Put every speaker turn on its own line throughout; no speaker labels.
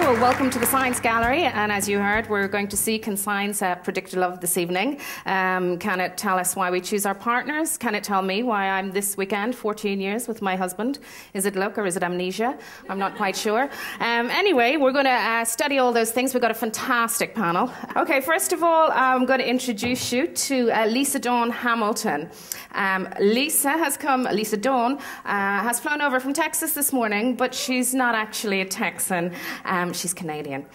well, welcome to the Science Gallery, and as you heard, we're going to see, can science predict love this evening? Can it tell us why we choose our partners? Can it tell me why I'm this weekend 14 years with my husband? Is it luck or is it amnesia? I'm not quite sure. Anyway, we're going to study all those things. We've got a fantastic panel. Okay, first of all, I'm going to introduce you to Lisa Dawn Hamilton. Lisa Dawn has flown over from Texas this morning, but she's not actually a Texan. She's Canadian.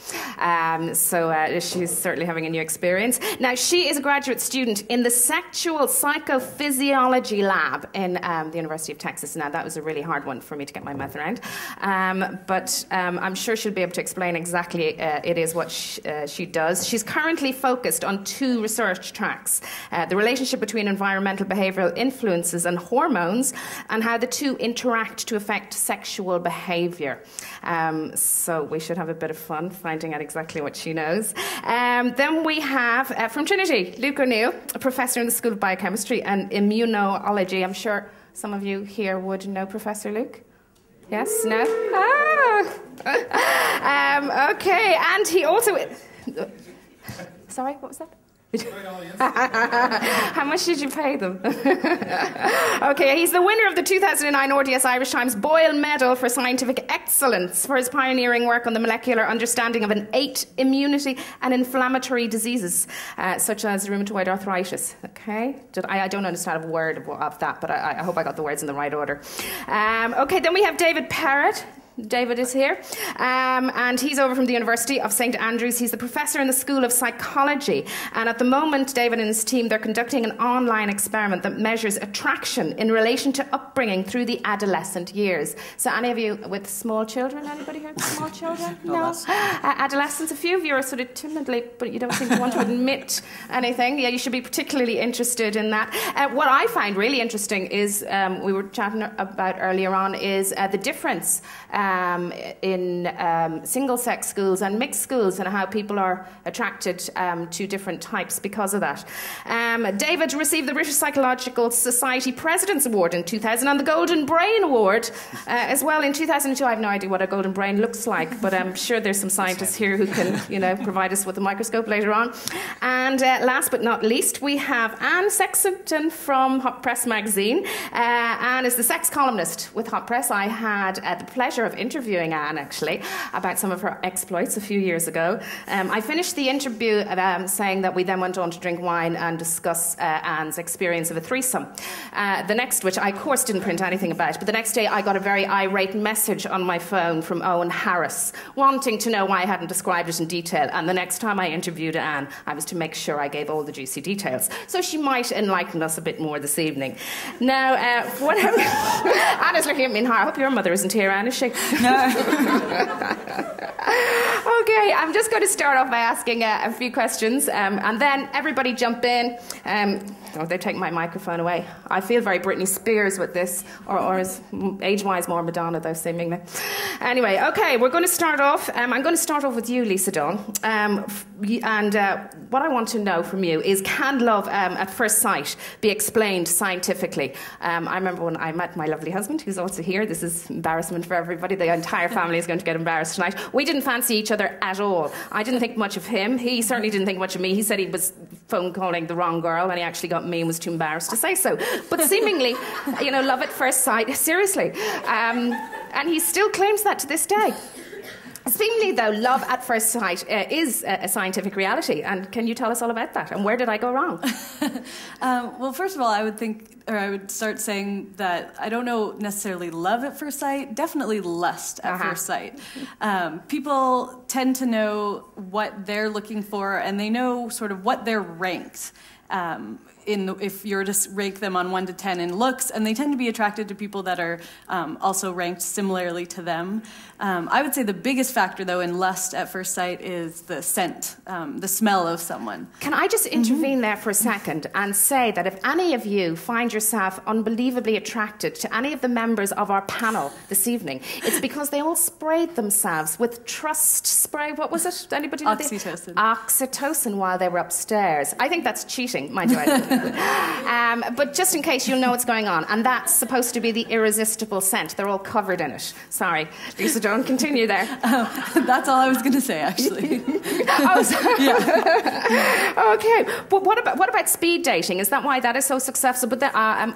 So she's certainly having a new experience. Now, she is a graduate student in the Sexual Psychophysiology Lab in the University of Texas. Now, that was a really hard one for me to get my mouth around. But I'm sure she'll be able to explain exactly it is what she does. She's currently focused on 2 research tracks: the relationship between environmental behavioral influences and hormones, and how the 2 interact to affect sexual behavior. So we should have a bit of fun finding out exactly what she knows. Then we have, from Trinity, Luke O'Neill, a professor in the School of Biochemistry and Immunology. I'm sure some of you here would know Professor Luke. Yes? No? Ah! Okay, and he also... Sorry, what was that? How much did you pay them? Okay, he's the winner of the 2009 RDS Irish Times Boyle Medal for Scientific Excellence for his pioneering work on the molecular understanding of innate immunity and inflammatory diseases, such as rheumatoid arthritis. Okay, I don't understand a word of that, but I hope I got the words in the right order. Okay, then we have David Parrott. David is here, and he's over from the University of St Andrews. He's the professor in the School of Psychology, and at the moment, David and his team, they're conducting an online experiment that measures attraction in relation to upbringing through the adolescent years. So any of you with small children? Anybody here with small children? No? Adolescents, a few of you are sort of timidly, but you don't seem to want to admit anything. Yeah, you should be particularly interested in that. What I find really interesting is, we were chatting about earlier on, is the difference in single-sex schools and mixed schools, and how people are attracted to different types because of that. David received the British Psychological Society President's Award in 2000 and the Golden Brain Award as well in 2002. I have no idea what a golden brain looks like, but I'm sure there's some scientists here who can, provide us with a microscope later on. And last but not least, we have Anne Sexton from Hot Press magazine. Anne is the sex columnist with Hot Press. I had the pleasure of interviewing Anne, actually, about some of her exploits a few years ago. I finished the interview saying that we then went on to drink wine and discuss Anne's experience of a threesome. The next, which I, of course, didn't print anything about, but the next day I got a very irate message on my phone from Owen Harris, wanting to know why I hadn't described it in detail. And the next time I interviewed Anne, I was to make sure I gave all the juicy details. So she might enlighten us a bit more this evening. Now, Anna's looking at me in horror. I hope your mother isn't here, Anne, is she? No. Okay, I'm just going to start off by asking a few questions, and then everybody jump in. They take my microphone away. I feel very Britney Spears with this, or is age-wise more Madonna, though, seemingly. Anyway, okay, we're going to start off. I'm going to start off with you, Lisa Dawn. And what I want to know from you is, can love at first sight be explained scientifically? I remember when I met my lovely husband, who's also here. This is embarrassment for everybody. The entire family is going to get embarrassed tonight. We didn't fancy each other at all. I didn't think much of him. He certainly didn't think much of me. He said he was phone calling the wrong girl, and he actually got me and was too embarrassed to say so. But seemingly, love at first sight, seriously. And he still claims that to this day. Seemingly, though, love at first sight is a scientific reality. And can you tell us all about that? And where did I go wrong?
Well, first of all, I would start saying that I don't know necessarily love at first sight, definitely lust at first sight. People tend to know what they're looking for, and they know sort of what they're ranked. If you were to rank them on 1 to 10 in looks, and they tend to be attracted to people that are also ranked similarly to them. I would say the biggest factor, though, in lust at first sight is the scent, the smell of someone.
Can I just intervene there for a second and say that if any of you find yourself unbelievably attracted to any of the members of our panel this evening, it's because they all sprayed themselves with trust spray. What was it? Anybody know?
Oxytocin.
Oxytocin while they were upstairs. I think that's cheating. dating. Mind you, I don't. But just in case, you'll know what's going on. And that's supposed to be the irresistible scent. They're all covered in it. Sorry. Lisa, don't continue there.
That's all I was going to say, actually.
Oh, sorry. Yeah. Okay. But what about speed dating? Is that why that is so successful? But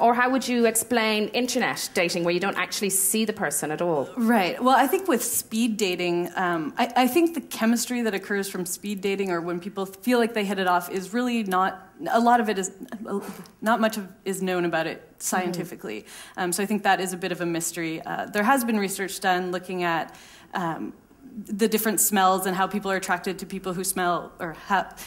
or how would you explain internet dating, where you don't actually see the person at all?
Right. Well, I think with speed dating, I think the chemistry that occurs from speed dating, or when people feel like they hit it off, is really not. A lot of it is not much is known about it scientifically. So I think that is a bit of a mystery. There has been research done looking at the different smells and how people are attracted to people who smell or have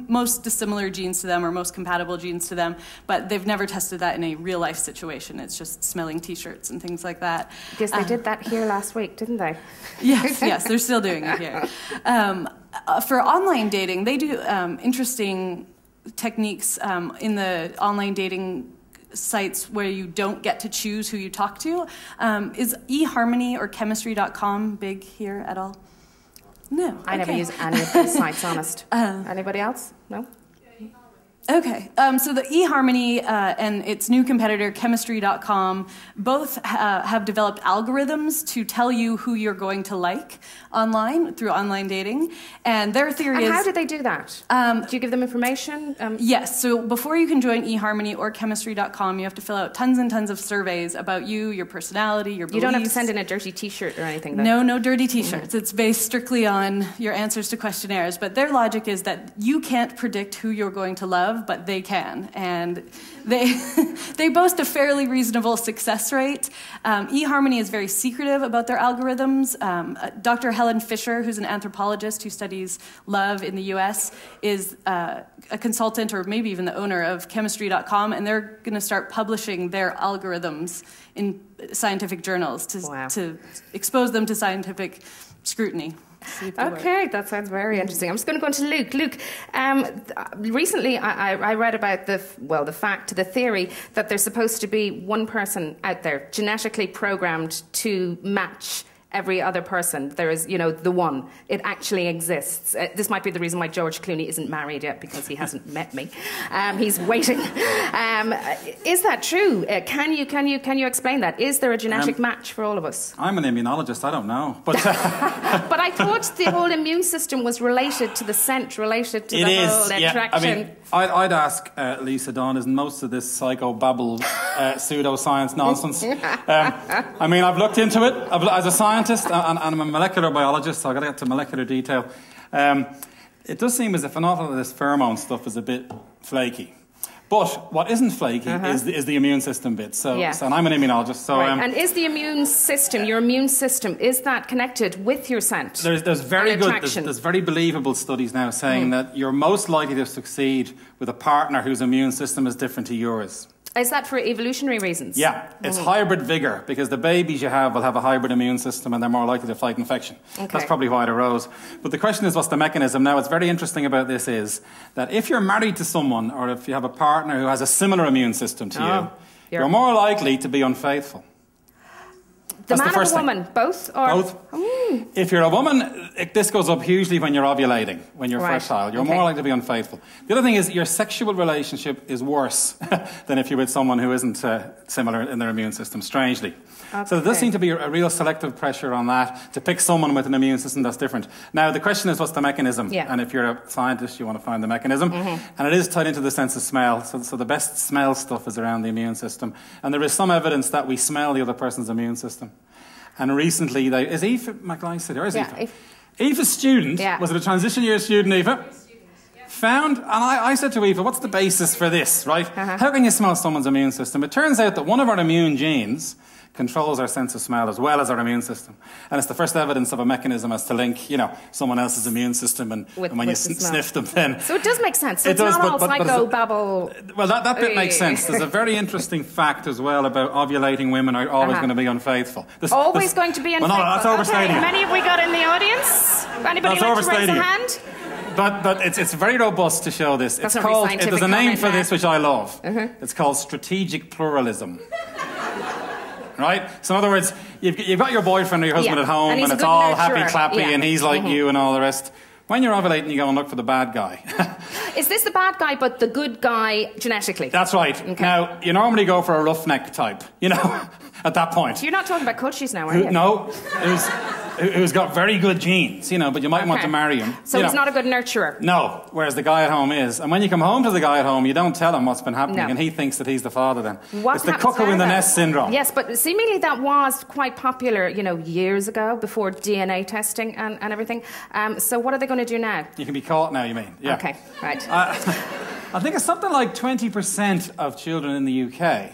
most dissimilar genes to them or most compatible genes to them, but they've never tested that in a real life situation. It's just smelling T-shirts and things like that.
Yes, they did that here last week, didn't they?
Yes, they're still doing it here. For online dating, they do interesting techniques in the online dating sites where you don't get to choose who you talk to. Is eHarmony or chemistry.com big here at all? No.
I never use any of those sites, honest. Anybody else? No?
Okay, so the eHarmony and its new competitor, chemistry.com, both have developed algorithms to tell you who you're going to like online through online dating. And their theory is...
And how do they do that? Do you give them information?
Yes, so before you can join eHarmony or chemistry.com, you have to fill out tons and tons of surveys about you, your personality, your beliefs.
You don't have to send in a dirty T-shirt or anything, though.
No dirty T-shirts. It's based strictly on your answers to questionnaires. But their logic is that you can't predict who you're going to love, but they can, and they boast a fairly reasonable success rate. eHarmony is very secretive about their algorithms. Dr. Helen Fisher, who's an anthropologist who studies love in the US, is a consultant or maybe even the owner of chemistry.com, and they're going to start publishing their algorithms in scientific journals to expose them to scientific scrutiny.
Okay, that sounds very interesting. I'm just going to go into Luke. Luke, recently I read about the theory that there's supposed to be one person out there genetically programmed to match every other person. There is, the one. It actually exists. This might be the reason why George Clooney isn't married yet, because he hasn't met me. He's waiting. Is that true? Can you explain that? Is there a genetic match for all of us?
I'm an immunologist. I don't know, but
but I thought the whole immune system was related to the scent, related to whole attraction.
I mean, I'd ask Lisa Dawn, isn't most of this psychobabble pseudoscience nonsense? I mean, I've looked into it as a scientist, and I'm a molecular biologist, so I've got to get to molecular detail. It does seem as if an awful lot of this pheromone stuff is a bit flaky. But what isn't flaky is the immune system bit. So, and I'm an immunologist. So,
and is the immune system, your immune system, is that connected with your scent?
There's very good, there's very believable studies now saying that you're most likely to succeed with a partner whose immune system is different to yours.
Is that for evolutionary reasons?
Yeah, it's hybrid vigor, because the babies you have will have a hybrid immune system and they're more likely to fight infection. Okay. That's probably why it arose. But the question is, what's the mechanism? Now, what's very interesting about this is that if you're married to someone, or if you have a partner who has a similar immune system to you're more likely to be unfaithful.
The man or the woman? Both? Or?
Both. Ooh. If you're a woman, this goes up hugely when you're ovulating, when you're fertile. You're more likely to be unfaithful. The other thing is your sexual relationship is worse than if you're with someone who isn't similar in their immune system, strangely. Okay. So there does seem to be a real selective pressure on that to pick someone with an immune system that's different. Now, the question is, what's the mechanism? Yeah. And if you're a scientist, you want to find the mechanism. And it is tied into the sense of smell. So the best smell stuff is around the immune system. And there is some evidence that we smell the other person's immune system. And recently, is Aoife McLeod or is Aoife? Aoife's student, was it a transition year student, Aoife? Found, and I said to Aoife, what's the basis for this, right? How can you smell someone's immune system? It turns out that one of our immune genes controls our sense of smell as well as our immune system. And it's the first evidence of a mechanism as to link, someone else's immune system and when you sniff them then.
So it does make sense. So it's not all psychobabble.
Well, that bit makes sense. There's a very interesting fact as well about ovulating women are always going to be unfaithful.
Always going to be unfaithful?
Well, no, that's overstating it.
Many have we got in the audience? Anybody like to raise a hand?
But it's very robust to show this. It's called, there's a name for this which I love. It's called strategic pluralism. Right? So in other words, you've got your boyfriend or your husband at home and it's all happy clappy and he's like you and all the rest. When you're ovulating, you go and look for the bad guy.
Is this the bad guy, but the good guy genetically?
That's right.
Okay.
Now, you normally go for a roughneck type, you know, at that point.
You're not talking about coaches now, are you?
No, who's got very good genes, you know, but you might want to marry him.
So he's not a good nurturer?
No, whereas the guy at home is. And when you come home to the guy at home, you don't tell him what's been happening, and he thinks that he's the father then. It's the cuckoo in the nest syndrome.
Yes, but seemingly that was quite popular, you know, years ago, before DNA testing and everything. So what are they going to do now?
You can be caught now, you mean? Yeah.
Okay, right.
I think it's something like 20% of children in the UK.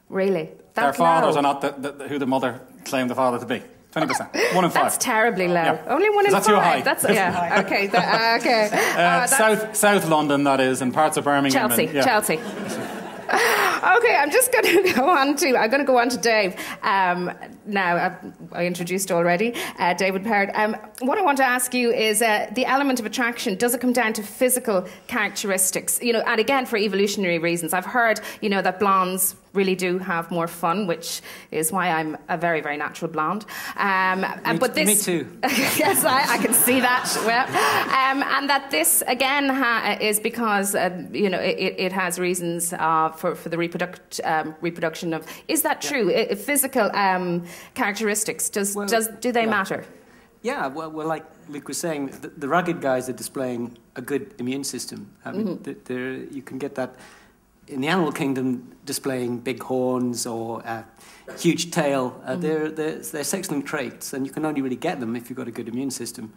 Really?
Their fathers are not who the mother claimed the father to be. 20%. 1 in 5.
That's terribly low. Yeah. Only 1 in 5.
That's too high.
That's yeah. Okay. Okay.
South London, that is, and parts of Birmingham.
Chelsea. Okay, I'm going to go on to Dave. Now, I introduced already David Parrott. What I want to ask you is the element of attraction, does it come down to physical characteristics? You know, and again, for evolutionary reasons. I've heard, you know, that blondes really do have more fun, which is why I'm a very, very natural blonde.
Me too.
Yes, I can see that. Well, and that this, again, is because, you know, it has reasons for the reproduction of... Is that true? Physical characteristics, do they matter?
Yeah, well, like Luke was saying, the rugged guys are displaying a good immune system. I mean, you can get that in the animal kingdom, displaying big horns or a huge tail. They're sex-linked traits, and you can only really get them if you've got a good immune system.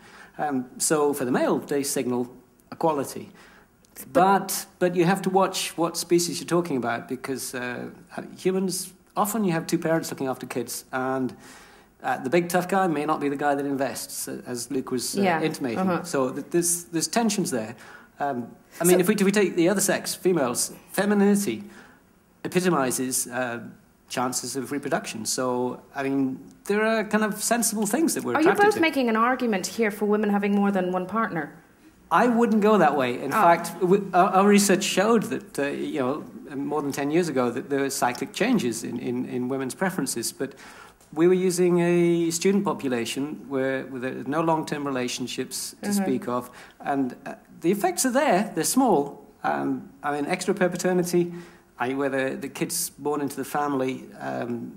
So for the male, they signal equality. But you have to watch what species you're talking about, because humans, often you have two parents looking after kids, and the big tough guy may not be the guy that invests, as Luke was intimating. So there's tensions there. I mean, if we take the other sex, females, femininity epitomizes chances of reproduction. So, I mean, there are kind of sensible things that we're attracted to.
Are you both making an argument here for women having more than one partner?
I wouldn't go that way. In fact, our research showed that, you know, more than 10 years ago, that there were cyclic changes in women's preferences. But we were using a student population where there are no long-term relationships to speak of. And the effects are there. They're small. I mean, extra paternity, i.e. where the kid's born into the family,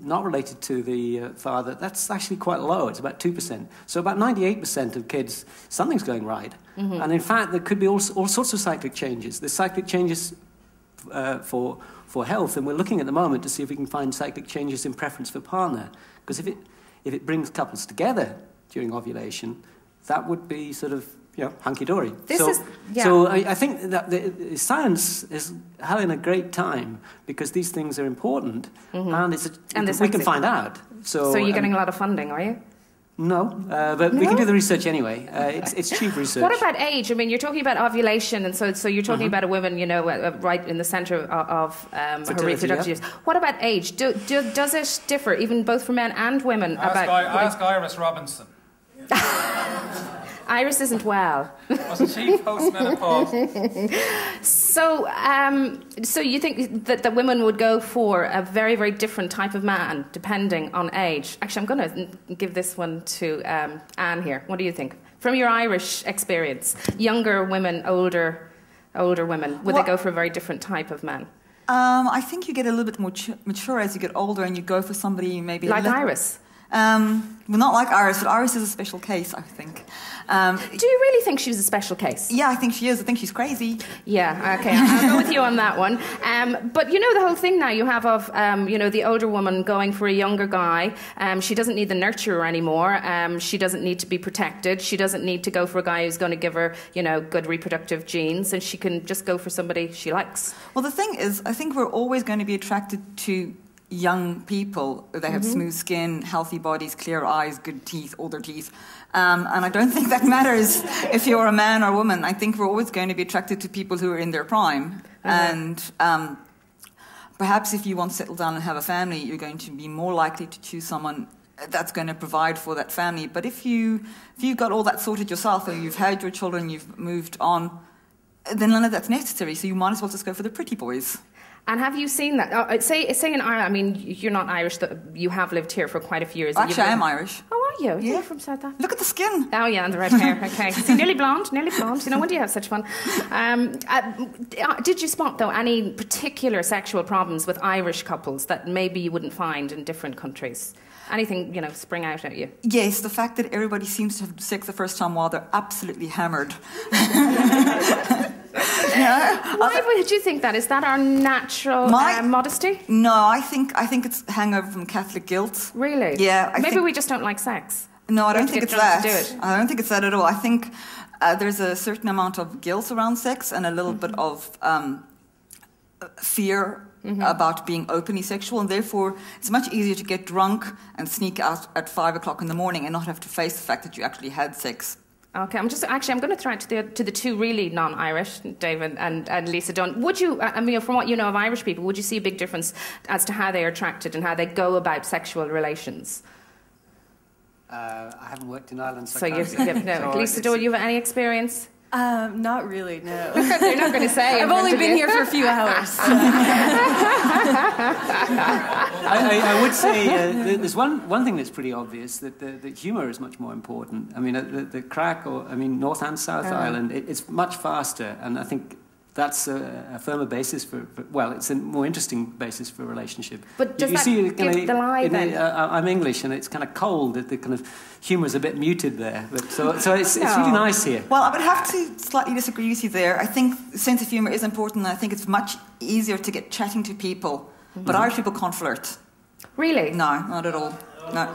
not related to the father, that's actually quite low. It's about 2%. So about 98% of kids, something's going right. And in fact, there could be all sorts of cyclic changes. There's cyclic changes for health, and we're looking at the moment to see if we can find cyclic changes in preference for partner. Because if it brings couples together during ovulation, that would be sort of, you know, hunky-dory. So I think that the science is having a great time, because these things are important, and we can find out. So
you're getting a lot of funding, are you?
No, but we can do the research anyway. It's cheap research.
What about age? I mean, you're talking about ovulation, and so you're talking about a woman, you know, right in the centre of her reproductive years. What about age? Does it differ, even both for men and women?
Ask Iris Robinson.
Iris isn't well.
Wasn't she post-menopause?
So you think that the women would go for a very, very different type of man, depending on age? Actually, I'm going to give this one to Anne here. What do you think? From your Irish experience, younger women, older women, would they go for a very different type of man?
I think you get a little bit more mature as you get older, and you go for somebody maybe...
Like Iris?
Well, not like Iris, but Iris is a special case, I think.
Do you really think she's a special case?
Yeah, I think she is. I think she's crazy.
Yeah, okay, I'll go with you on that one. But you know the whole thing now you have of, you know, the older woman going for a younger guy. She doesn't need the nurturer anymore. She doesn't need to be protected. She doesn't need to go for a guy who's going to give her, you know, good reproductive genes, and she can just go for somebody she likes.
Well, the thing is, I think we're always going to be attracted to young people. They have smooth skin, healthy bodies, clear eyes, good teeth, older teeth. And I don't think that matters if you're a man or a woman. I think we're always going to be attracted to people who are in their prime. And perhaps if you want to settle down and have a family, you're going to be more likely to choose someone that's going to provide for that family. But if you've got all that sorted yourself, or you've had your children, you've moved on, then none of that's necessary. So you might as well just go for the pretty boys.
And have you seen that? Say in Ireland, I mean, you're not Irish, you have lived here for quite a few years.
Actually, I am Irish.
Oh, are you?
Yeah.
You're from South Africa.
Look at the skin.
Oh, yeah, and the red hair. Okay. See, nearly blonde, nearly blonde. You know, when do you have such fun? Did you spot, though, any particular sexual problems with Irish couples that maybe you wouldn't find in different countries? Anything, you know, spring out at you?
Yes, the fact that everybody seems to have sex the first time while they're absolutely hammered.
Why would you think that? Is that our natural modesty?
No, I think it's hangover from Catholic guilt.
Really?
Yeah.
Maybe we just don't like sex.
No, I don't think it's that.
To do it.
I don't think it's that at all. I think there's a certain amount of guilt around sex and a little bit of fear about being openly sexual, and therefore it's much easier to get drunk and sneak out at 5 o'clock in the morning and not have to face the fact that you actually had sex.
Okay, I'm going to throw it to the two really non-Irish, David and Lisa Dunn. Would you, I mean, from what you know of Irish people, would you see a big difference as to how they are attracted and how they go about sexual relations?
I haven't worked in Ireland, so
no.
So
Lisa Dunn, you have any experience?
Not really, no.
They're not going to say.
I've only been here for a few hours.
I would say there's one thing that's pretty obvious, that humour is much more important. I mean, the crack, North and South Ireland, it's much faster, and I think that's a firmer basis it's a more interesting basis for a relationship.
But does that give the lie then?
I'm English, and it's kind of cold. The kind of humour is a bit muted there. But so it's really nice here.
Well, I would have to slightly disagree with you there. I think sense of humour is important, and I think it's much easier to get chatting to people. But Irish people can't flirt.
Really?
No, not at all. No.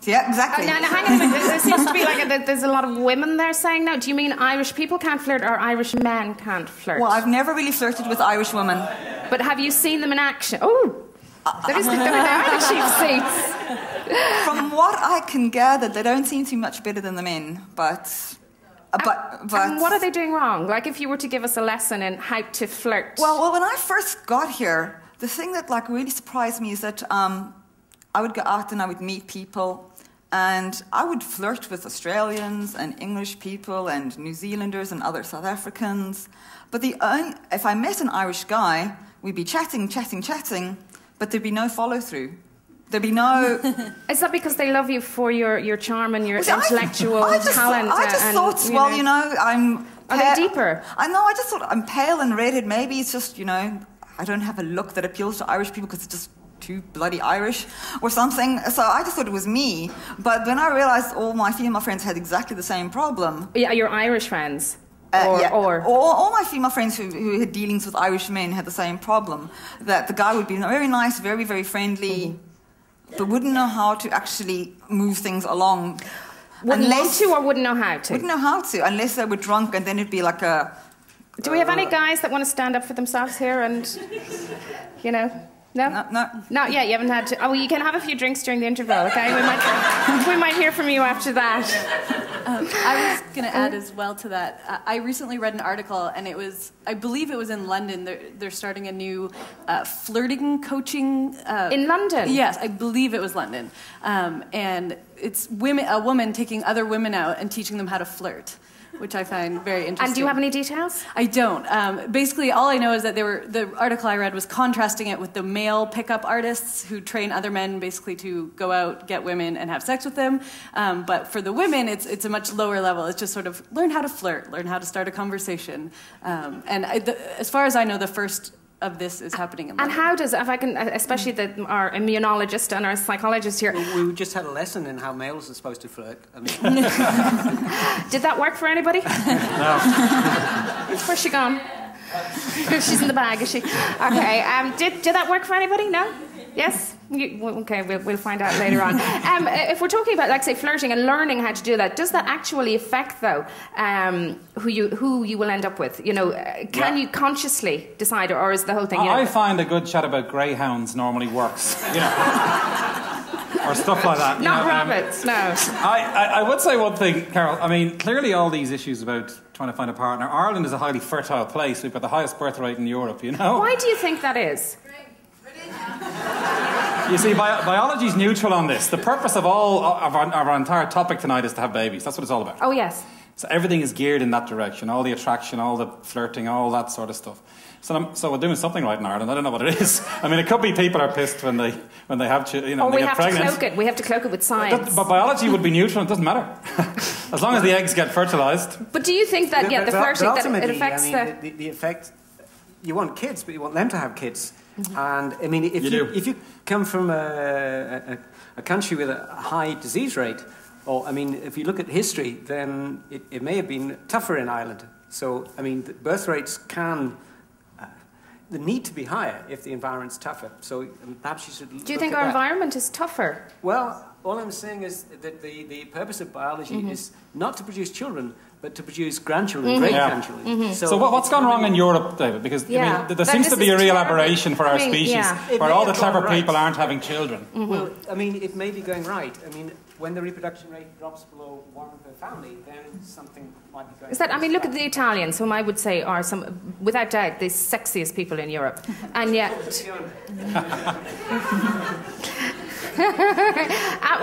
Yeah, exactly.
Now, hang on a minute. There seems to be there's a lot of women there saying now. Do you mean Irish people can't flirt or Irish men can't flirt?
Well, I've never really flirted with Irish women.
But have you seen them in action? Oh, there are the cheap seats.
From what I can gather, they don't seem to be much better than the men. But
and what are they doing wrong? Like, if you were to give us a lesson in how to flirt.
Well, when I first got here, the thing that really surprised me is that I would go out and I would meet people. And I would flirt with Australians and English people and New Zealanders and other South Africans. But if I met an Irish guy, we'd be chatting, but there'd be no follow-through. There'd be no...
Is that because they love you for your charm and your intellectual talent?
I just thought, I'm...
Are they deeper?
I know, I just thought I'm pale and redhead. Maybe it's just, I don't have a look that appeals to Irish people because it's just too bloody Irish or something. So I just thought it was me. But when I realised all my female friends had exactly the same problem.
Yeah, your Irish friends?
All my female friends who had dealings with Irish men had the same problem. That the guy would be very nice, very, very friendly, but wouldn't know how to actually move things along.
Wouldn't want to or wouldn't know how to?
Wouldn't know how to, unless they were drunk, and then it'd be like a...
Do we have any guys that want to stand up for themselves here and, No?
No.
Not yet. You haven't had to. Oh, well, you can have a few drinks during the interval, okay? We might hear from you after that.
I was going to add as well to that. I recently read an article, and I believe it was in London. They're starting a new flirting coaching.
In London?
Yes, I believe it was London. And it's a woman taking other women out and teaching them how to flirt, which I find very interesting.
And do you have any details?
I don't. Basically, all I know is that the article I read was contrasting it with the male pickup artists who train other men basically to go out, get women, and have sex with them. But for the women, it's a much lower level. It's just sort of learn how to flirt, learn how to start a conversation. As far as I know, the first of this is happening in London.
And how does, if I can, especially our immunologist and our psychologist here...
We just had a lesson in how males are supposed to flirt.
Did that work for anybody?
No.
Where's she gone? She's in the bag, is she? Okay, did that work for anybody? No? Yes? Okay, we'll find out later on. If we're talking about, like, say, flirting and learning how to do that, does that actually affect, though, who you will end up with? Can you consciously decide, or is the whole thing...
I find a good chat about greyhounds normally works, or stuff like that.
Not rabbits, no.
I would say one thing, Carol. I mean, clearly all these issues about trying to find a partner, Ireland is a highly fertile place. We've got the highest birth rate in Europe,
Why do you think that is?
You see, biology's neutral on this. The purpose of all of our entire topic tonight is to have babies. That's what it's all about.
Oh, yes.
So everything is geared in that direction, all the attraction, all the flirting, all that sort of stuff. So we're doing something right in Ireland. I don't know what it is. I mean, it could be people are pissed when they have
or we
get
have
pregnant.
to cloak it. We have to cloak it with science.
But biology would be neutral. It doesn't matter as long as the eggs get fertilized.
But do you think that the flirting that it affects
the effect? You want kids, but you want them to have kids. Mm-hmm. And I mean, if you come from a country with a high disease rate, or I mean, if you look at history, then it may have been tougher in Ireland. So I mean, the birth rates can. The need to be higher if the environment's tougher. So perhaps you should.
Do you think our environment is tougher?
Well, all I'm saying is that the purpose of biology is not to produce children, but to produce grandchildren, great-grandchildren. Mm-hmm.
So what's gone wrong in Europe, David? Because I mean, there seems to be a real aberration for our species, where all the clever people aren't having children.
Mm-hmm. Well, I mean, it may be going right. I mean, when the reproduction rate drops below 1 per family, then something might be going.
Is that? I mean, look at the Italians, whom I would say are without doubt, the sexiest people in Europe, and yet.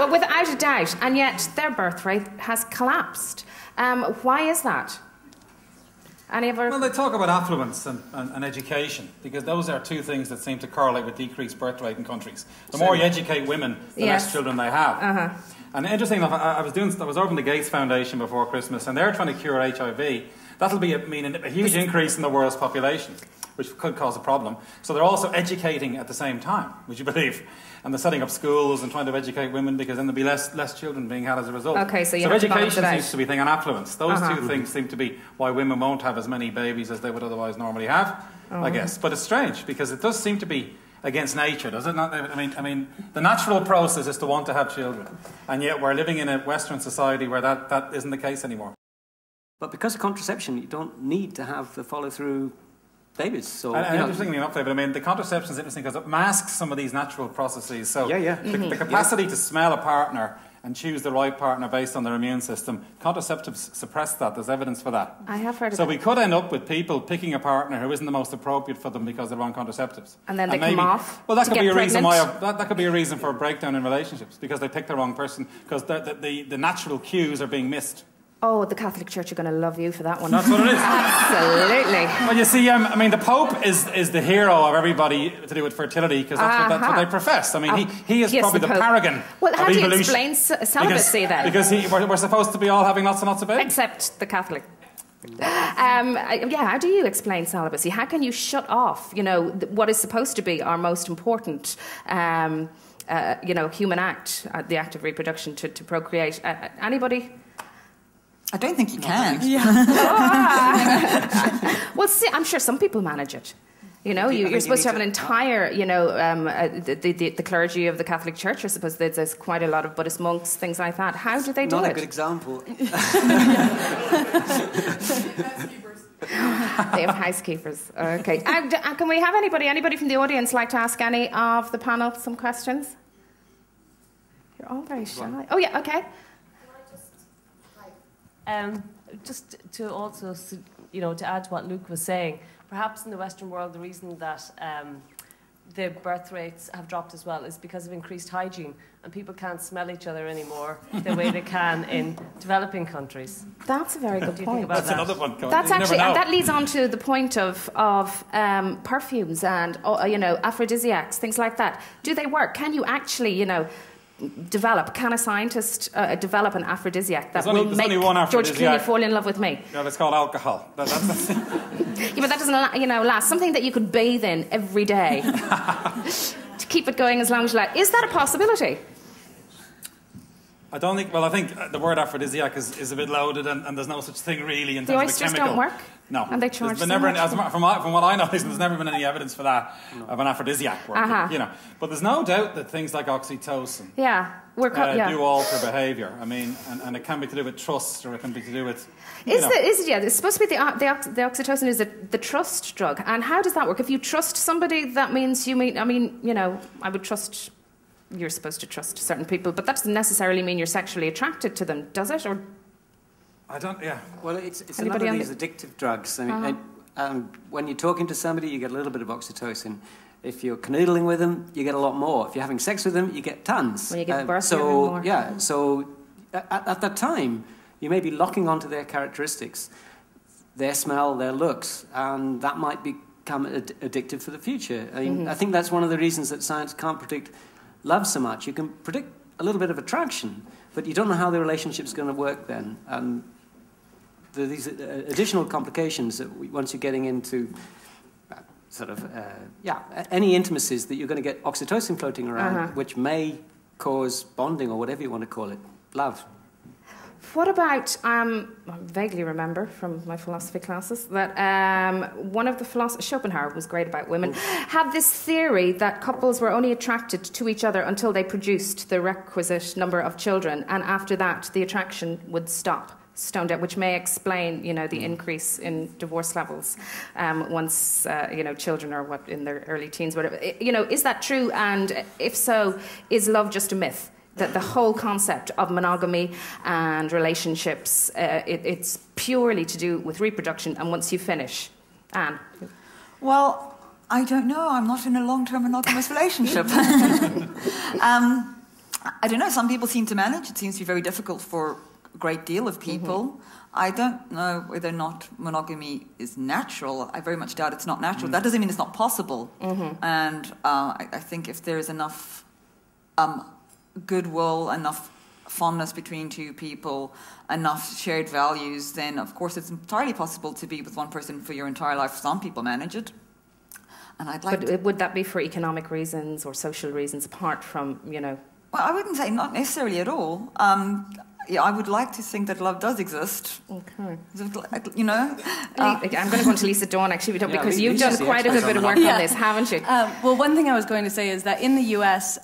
Without a doubt, and yet their birth rate has collapsed. Why is that?
Well, they talk about affluence and education, because those are two things that seem to correlate with decreased birth rate in countries. The more you educate women, the less children they have. Uh-huh. And interesting enough, I was over in the Gates Foundation before Christmas, and they're trying to cure HIV. That'll mean a huge increase in the world's population, which could cause a problem. So they're also educating at the same time, would you believe? And they're setting up schools and trying to educate women, because then there'll be less children being had as a result.
Okay, so
education seems to be a thing, and affluence. Those two things seem to be why women won't have as many babies as they would otherwise normally have, I guess. But it's strange, because it does seem to be against nature, does it not? I mean, the natural process is to want to have children, and yet we're living in a Western society where that isn't the case anymore.
But because of contraception, you don't need to have the follow-through babies. So,
interestingly enough, David, I mean, the contraception is interesting because it masks some of these natural processes. So the capacity to smell a partner and choose the right partner based on their immune system, contraceptives suppress that. There's evidence for that.
I have heard of that.
So we could end up with people picking a partner who isn't the most appropriate for them because they're on contraceptives.
And then they come off.
Well, that could be a reason why that could be a reason for a breakdown in relationships, because they picked the wrong person, because the natural cues are being missed.
Oh, the Catholic Church are going to love you for that one.
That's what it is.
Absolutely.
Well, you see, I mean, the Pope is the hero of everybody to do with fertility, because that's what they profess. I mean, he is probably the paragon
Well, how
of
do you
evolution.
explain celibacy then?
Because we're supposed to be all having lots and lots of babies.
Except the Catholic. How do you explain celibacy? How can you shut off, what is supposed to be our most important, human act, the act of reproduction, to procreate? Anybody?
I don't think you can.
Well, see, I'm sure some people manage it. You're supposed to have an entire, the clergy of the Catholic Church. I suppose there's quite a lot of Buddhist monks, things like that. How do they do it?
Not a good example.
They have housekeepers. Okay. Can we have anybody from the audience like to ask any of the panel some questions? You're all very shy. Oh, yeah, okay.
Just to also, to add to what Luke was saying, perhaps in the Western world, the reason that the birth rates have dropped as well is because of increased hygiene, and people can't smell each other anymore the way they can in developing countries.
That's a very good point.
That's another one.
That's actually, and that leads on to the point of perfumes and aphrodisiacs, things like that. Do they work? Can you actually, can a scientist develop an aphrodisiac that will make George Clooney fall in love with me?
Yeah, it's called alcohol.
Yeah, but that doesn't, last. Something that you could bathe in every day to keep it going as long as you like. Is that a possibility?
I don't think. Well, I think the word aphrodisiac is a bit loaded, and there's no such thing really in terms of a chemical.
The oysters don't work?
No.
And they charge
from what I know, there's never been any evidence for that of an aphrodisiac working. But there's no doubt that things like oxytocin do alter behaviour. I mean, and it can be to do with trust, or it can be to do with.
It's supposed to be the oxytocin is the trust drug. And how does that work? If you trust somebody, that means I would trust. You're supposed to trust certain people, but that doesn't necessarily mean you're sexually attracted to them, does it? Or
I don't. Yeah.
Well, it's another of these addictive drugs. I mean, when you're talking to somebody, you get a little bit of oxytocin. If you're canoodling with them, you get a lot more. If you're having sex with them, you get tons.
When you give birth, you get more.
Yeah. So at that time, You may be locking onto their characteristics, their smell, their looks, and that might become addictive for the future. I mean, I think that's one of the reasons that science can't predict love so much. You can predict a little bit of attraction, but you don't know how the relationship's going to work then. And there are these additional complications that once you're getting into any intimacies, that you're going to get oxytocin floating around, which may cause bonding or whatever you want to call it, love.
What about, I vaguely remember from my philosophy classes that one of the philosophers, Schopenhauer was great about women, had this theory that couples were only attracted to each other until they produced the requisite number of children, and after that the attraction would stop. Stoned out, which may explain, the increase in divorce levels once, children are in their early teens, whatever. Is that true? And if so, is love just a myth? That the whole concept of monogamy and relationships, it's purely to do with reproduction, and once you finish. Anne?
Well, I don't know. I'm not in a long-term monogamous relationship. I don't know. Some people seem to manage. It seems to be very difficult for a great deal of people. I don't know whether or not monogamy is natural. I very much doubt it's not natural. That doesn't mean it's not possible. And I think if there is enough goodwill, enough fondness between two people, enough shared values, then of course it's entirely possible to be with one person for your entire life. Some people manage it. And I'd like
But would that be for economic reasons or social reasons apart from,
Well, I wouldn't say not necessarily at all. I would like to think that love does exist.
Okay.
I'm
going to go on to Lisa Dawn, actually, because you've done quite a bit of work on this, haven't you?
Well, one thing I was going to say is that in the US,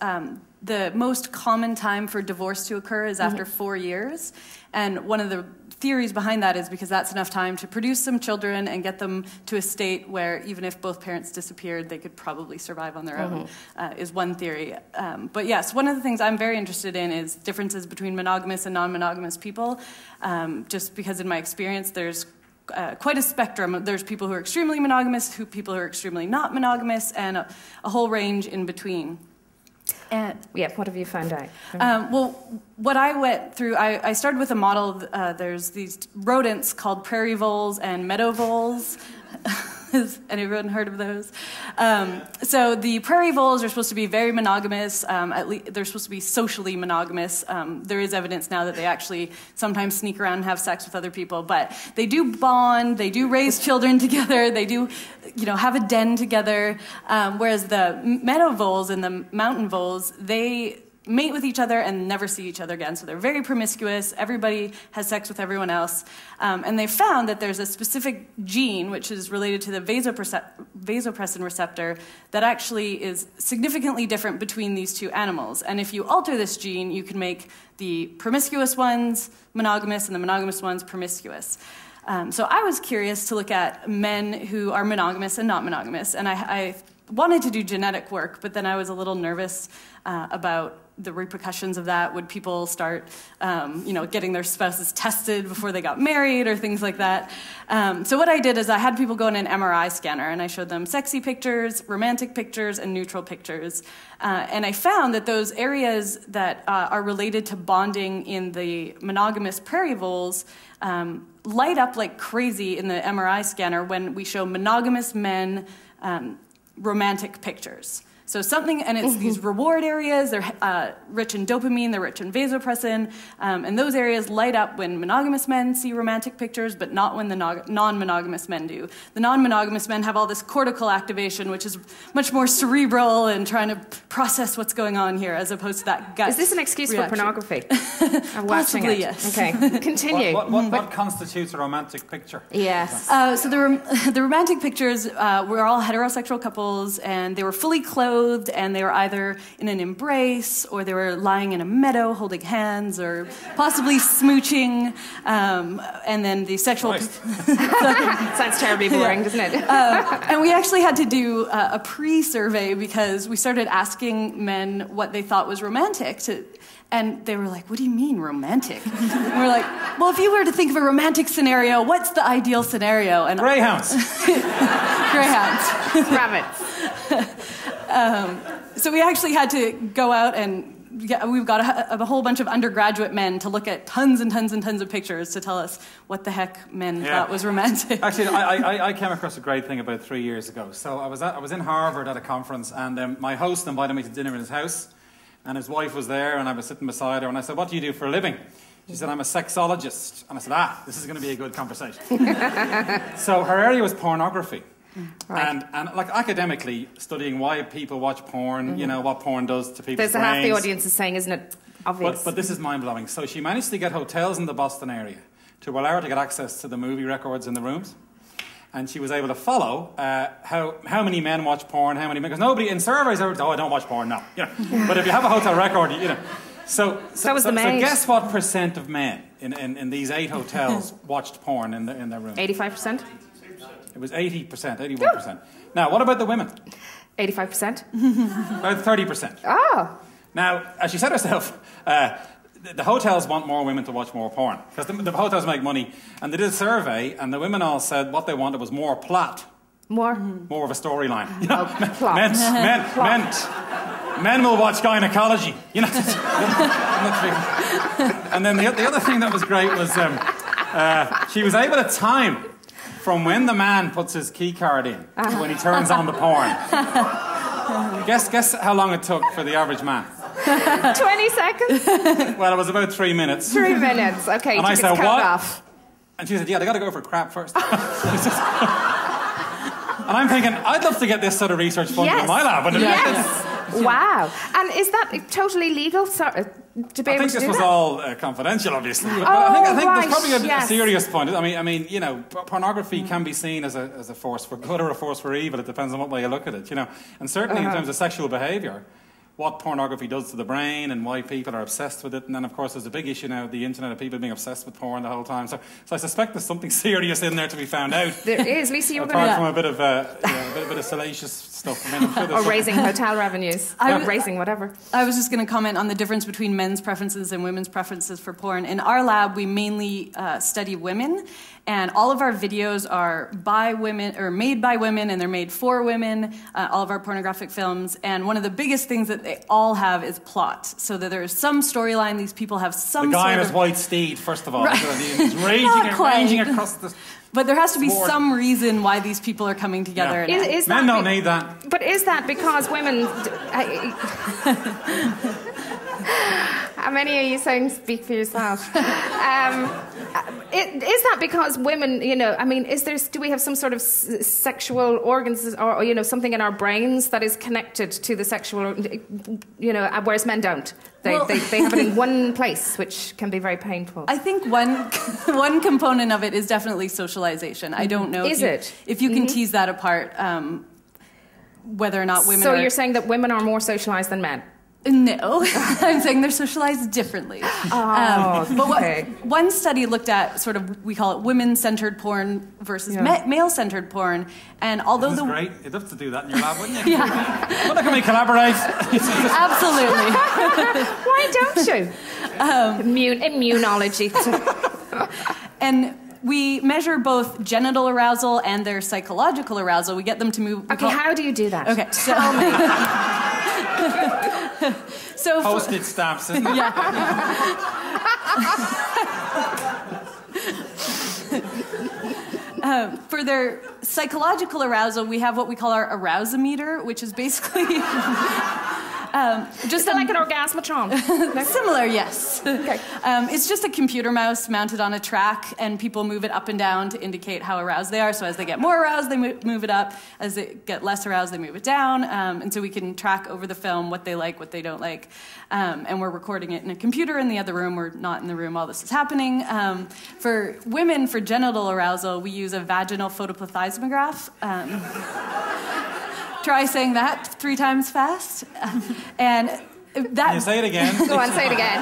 the most common time for divorce to occur is after 4 years. And one of the theories behind that is because that's enough time to produce some children and get them to a state where even if both parents disappeared, they could probably survive on their own, is one theory. But yes, one of the things I'm very interested in is differences between monogamous and non-monogamous people, just because in my experience there's quite a spectrum. There's people who are extremely monogamous, people who are extremely not monogamous, and a whole range in between. And
what have you found out?
Well, what I went through, I started with a model. There's these rodents called prairie voles and meadow voles. Has anyone heard of those? So the prairie voles are supposed to be very monogamous. At least they're supposed to be socially monogamous. There is evidence now that they actually sometimes sneak around and have sex with other people, but they do bond. They do raise children together. They do, have a den together. Whereas the meadow voles and the mountain voles, they mate with each other and never see each other again. So they're very promiscuous. Everybody has sex with everyone else. And they found that there's a specific gene, which is related to the vasopressin receptor, that actually is significantly different between these two animals. And if you alter this gene, you can make the promiscuous ones monogamous and the monogamous ones promiscuous. So I was curious to look at men who are monogamous and not monogamous. And I wanted to do genetic work, but then I was a little nervous about the repercussions of that. Would people start, getting their spouses tested before they got married or things like that? So what I did is I had people go in an MRI scanner and I showed them sexy pictures, romantic pictures, and neutral pictures. And I found that those areas that are related to bonding in the monogamous prairie voles light up like crazy in the MRI scanner when we show monogamous men romantic pictures. So it's these reward areas, they're rich in dopamine, they're rich in vasopressin, and those areas light up when monogamous men see romantic pictures, but not when the non-monogamous men do. The non-monogamous men have all this cortical activation, which is much more cerebral and trying to process what's going on here, as opposed to that gut.
Is this an excuse
reaction.
For pornography? I'm watching
Possibly,
it.
yes.
Okay, continue.
What constitutes a romantic picture?
Yes.
So the romantic pictures were all heterosexual couples, and they were fully clothed, and they were either in an embrace, or they were lying in a meadow holding hands, or possibly smooching, and then the sexual...
Sounds terribly boring, doesn't it?
And we actually had to do a pre-survey because we started asking men what they thought was romantic and they were like, what do you mean romantic? And we're like, well, if you were to think of a romantic scenario, what's the ideal scenario? And
Greyhounds.
Rabbits.
So we actually had to go out and we've got a whole bunch of undergraduate men to look at tons and tons and tons of pictures to tell us what the heck men thought was romantic.
Actually, I came across a great thing about 3 years ago. So I was in Harvard at a conference, and my host invited me to dinner in his house, and his wife was there, and I was sitting beside her, and I said, "What do you do for a living?" She said, "I'm a sexologist." And I said, this is going to be a good conversation. So her area was pornography. Right. And like academically studying why people watch porn, you know, what porn does to people's brains.
Half the audience is saying, isn't it obvious?
But this is mind-blowing. So she managed to get hotels in the Boston area to allow her to get access to the movie records in the rooms. And she was able to follow how many men watch porn, how many men... Because nobody in surveys ever... Oh, I don't watch porn, no. You know. But if you have a hotel record, you know... So guess what percent of men in these 8 hotels watched porn in their room?
85%?
It was 80%, 81%. Now, what about the women?
85%?
About 30%.
Oh.
Now, as she said herself, the hotels want more women to watch more porn. Because the hotels make money. And they did a survey, and the women all said what they wanted was more plot. More of a storyline. You know,
plot.
Men will watch gynecology. You know. And then the other thing that was great was she was able to time from when the man puts his key card in to when he turns on the porn. Guess how long it took for the average man?
20 seconds?
Well, it was about 3 minutes.
3 minutes, okay.
And I said, what?
Off.
And she said, yeah, they got to go for crap first. And I'm thinking, I'd love to get this sort of research funded in my lab.
Yes. Wow. And is that totally legal to be able to do that?
I think this was all confidential, obviously. But I think there's probably a serious point. I mean, you know, pornography can be seen as a force for good or a force for evil. It depends on what way you look at it, you know. And certainly in terms of sexual behaviour, what pornography does to the brain and why people are obsessed with it. And then, of course, there's a big issue now, the internet, of people being obsessed with porn the whole time. So I suspect there's something serious in there to be found out.
There is. Lisa, you're
apart from a bit of salacious stuff. I mean,
or raising hotel revenues. Raising whatever.
I was just going to comment on the difference between men's preferences and women's preferences for porn. In our lab, we mainly study women. And all of our videos are by women, or made by women, and they're made for women, all of our pornographic films. And one of the biggest things that they all have is plot. So that there's some storyline, these people have some
The guy
sort
on
of...
his white steed, first of all.
Right.
He's raging across the...
But there has to be some reason why these people are coming together.
Yeah. Men don't need that.
But is that because women... How many of you saying speak for yourself? Is that because women, you know, I mean, do we have some sort of sexual organs or, you know, something in our brains that is connected to the sexual, you know, whereas men don't? They have it in one place, which can be very painful.
I think one component of it is definitely socialization. I don't know if you can tease that apart, whether or not women
So you're saying that women are more socialized than men?
No, I'm saying they're socialized differently. But one study looked at sort of, we call it women-centered porn versus male-centered porn, and although
this is great, you'd love to do that in your lab, wouldn't you? Yeah. Well, can we collaborate?
Absolutely.
Why don't you? Immunology.
And we measure both genital arousal and their psychological arousal. We get them to move.
Okay, how do you do that?
Okay,
tell me.
So postage stamps, isn't it?
Yeah. For their psychological arousal, we have what we call our arousometer, which is basically
just like an orgasmatron.
Similar, yes.
Okay.
It's just a computer mouse mounted on a track, and people move it up and down to indicate how aroused they are. So as they get more aroused, they move it up. As they get less aroused, they move it down. And so we can track over the film what they like, what they don't like. And we're recording it in a computer in the other room. We're not in the room while this is happening. For women, for genital arousal, we use a vaginal photoplethysmograph. Try saying that 3 times fast. And that...
Can you say it again?
Go on, say it again.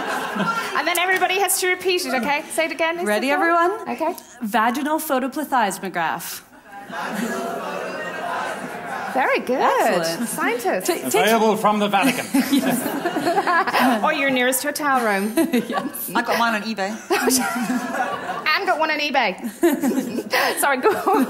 And then everybody has to repeat it, okay? Say it again.
Ready, everyone?
Okay.
Vaginal photoplethysmograph.
Very good.
Excellent.
Scientist.
Available from the Vatican.
Or your nearest hotel room.
Yes.
I got mine on eBay.
haven't got one on eBay. Sorry, go on.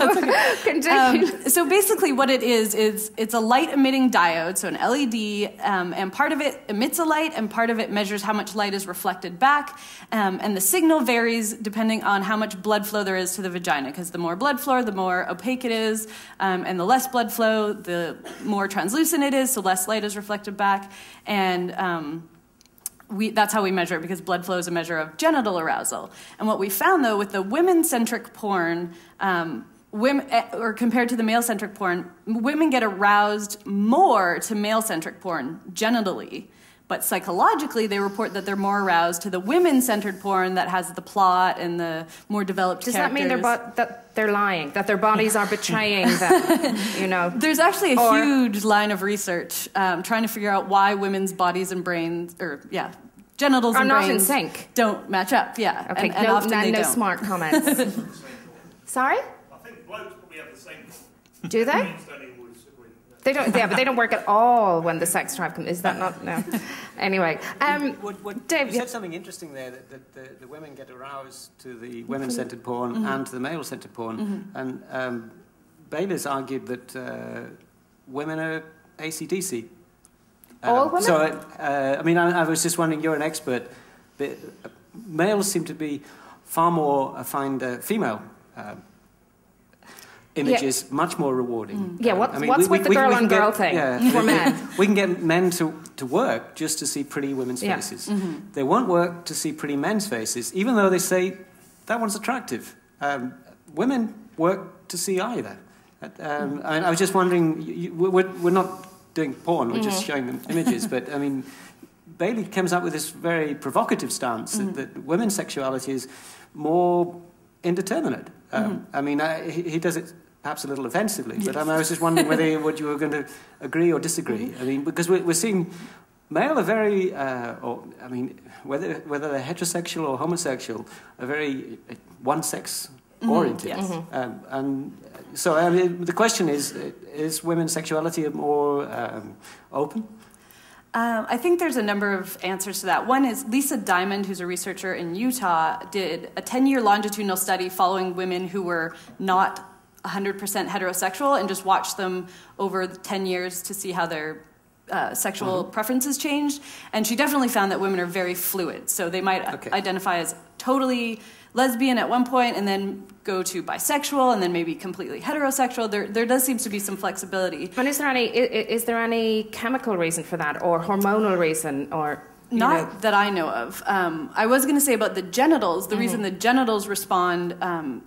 Continue.
So basically what it is it's a light-emitting diode, so an LED, and part of it emits a light, and part of it measures how much light is reflected back, and the signal varies depending on how much blood flow there is to the vagina, because the more blood flow, the more opaque it is, and the less blood flow, the more translucent it is, so less light is reflected back, and that's how we measure it, because blood flow is a measure of genital arousal. And what we found, though, with the women-centric porn, or compared to the male-centric porn, women get aroused more to male-centric porn genitally, but psychologically they report that they're more aroused to the women-centered porn that has the plot and the more developed
Does
characters.
that mean that they're lying, that their bodies are betraying them, you know?
There's actually a huge line of research trying to figure out why women's bodies and brains, genitals
are
and
not
brains
in sync.
Don't match up, yeah.
Okay,
and often they
no
don't.
smart comments. Sorry?
I think blokes probably have the same problem.
Do they?
Men don't always agree.
They don't. Yeah, but they don't work at all when the sex drive comes. Is that not? No. Anyway, Dave,
you said something interesting there, that the women get aroused to the women-centered porn and to the male-centered porn. And Baylor's argued that women are AC/DC.
All women?
So, I was just wondering, you're an expert, but males seem to be far more, I find female images much more rewarding.
Yeah, what's with the girl-on-girl thing for men?
We can get men to work just to see pretty women's faces. They won't work to see pretty men's faces, even though they say that one's attractive. Women work to see either. I was just wondering, we're not doing porn, we're just showing them images, but I mean, Bailey comes up with this very provocative stance that women's sexuality is more indeterminate. He does it perhaps a little offensively, but I was just wondering whether you were going to agree or disagree. I mean, because we're seeing male are very, whether they're heterosexual or homosexual, are very one-sex oriented.
Yes.
And so the question is women's sexuality more open?
I think there's a number of answers to that. One is Lisa Diamond, who's a researcher in Utah, did a 10-year longitudinal study following women who were not 100% heterosexual and just watched them over 10 years to see how their sexual preferences changed. And she definitely found that women are very fluid. So they might identify as totally lesbian at one point and then go to bisexual and then maybe completely heterosexual. There does seem to be some flexibility.
And is there any chemical reason for that, or hormonal reason, or
not that I know of? I was going to say about the genitals. The reason the genitals respond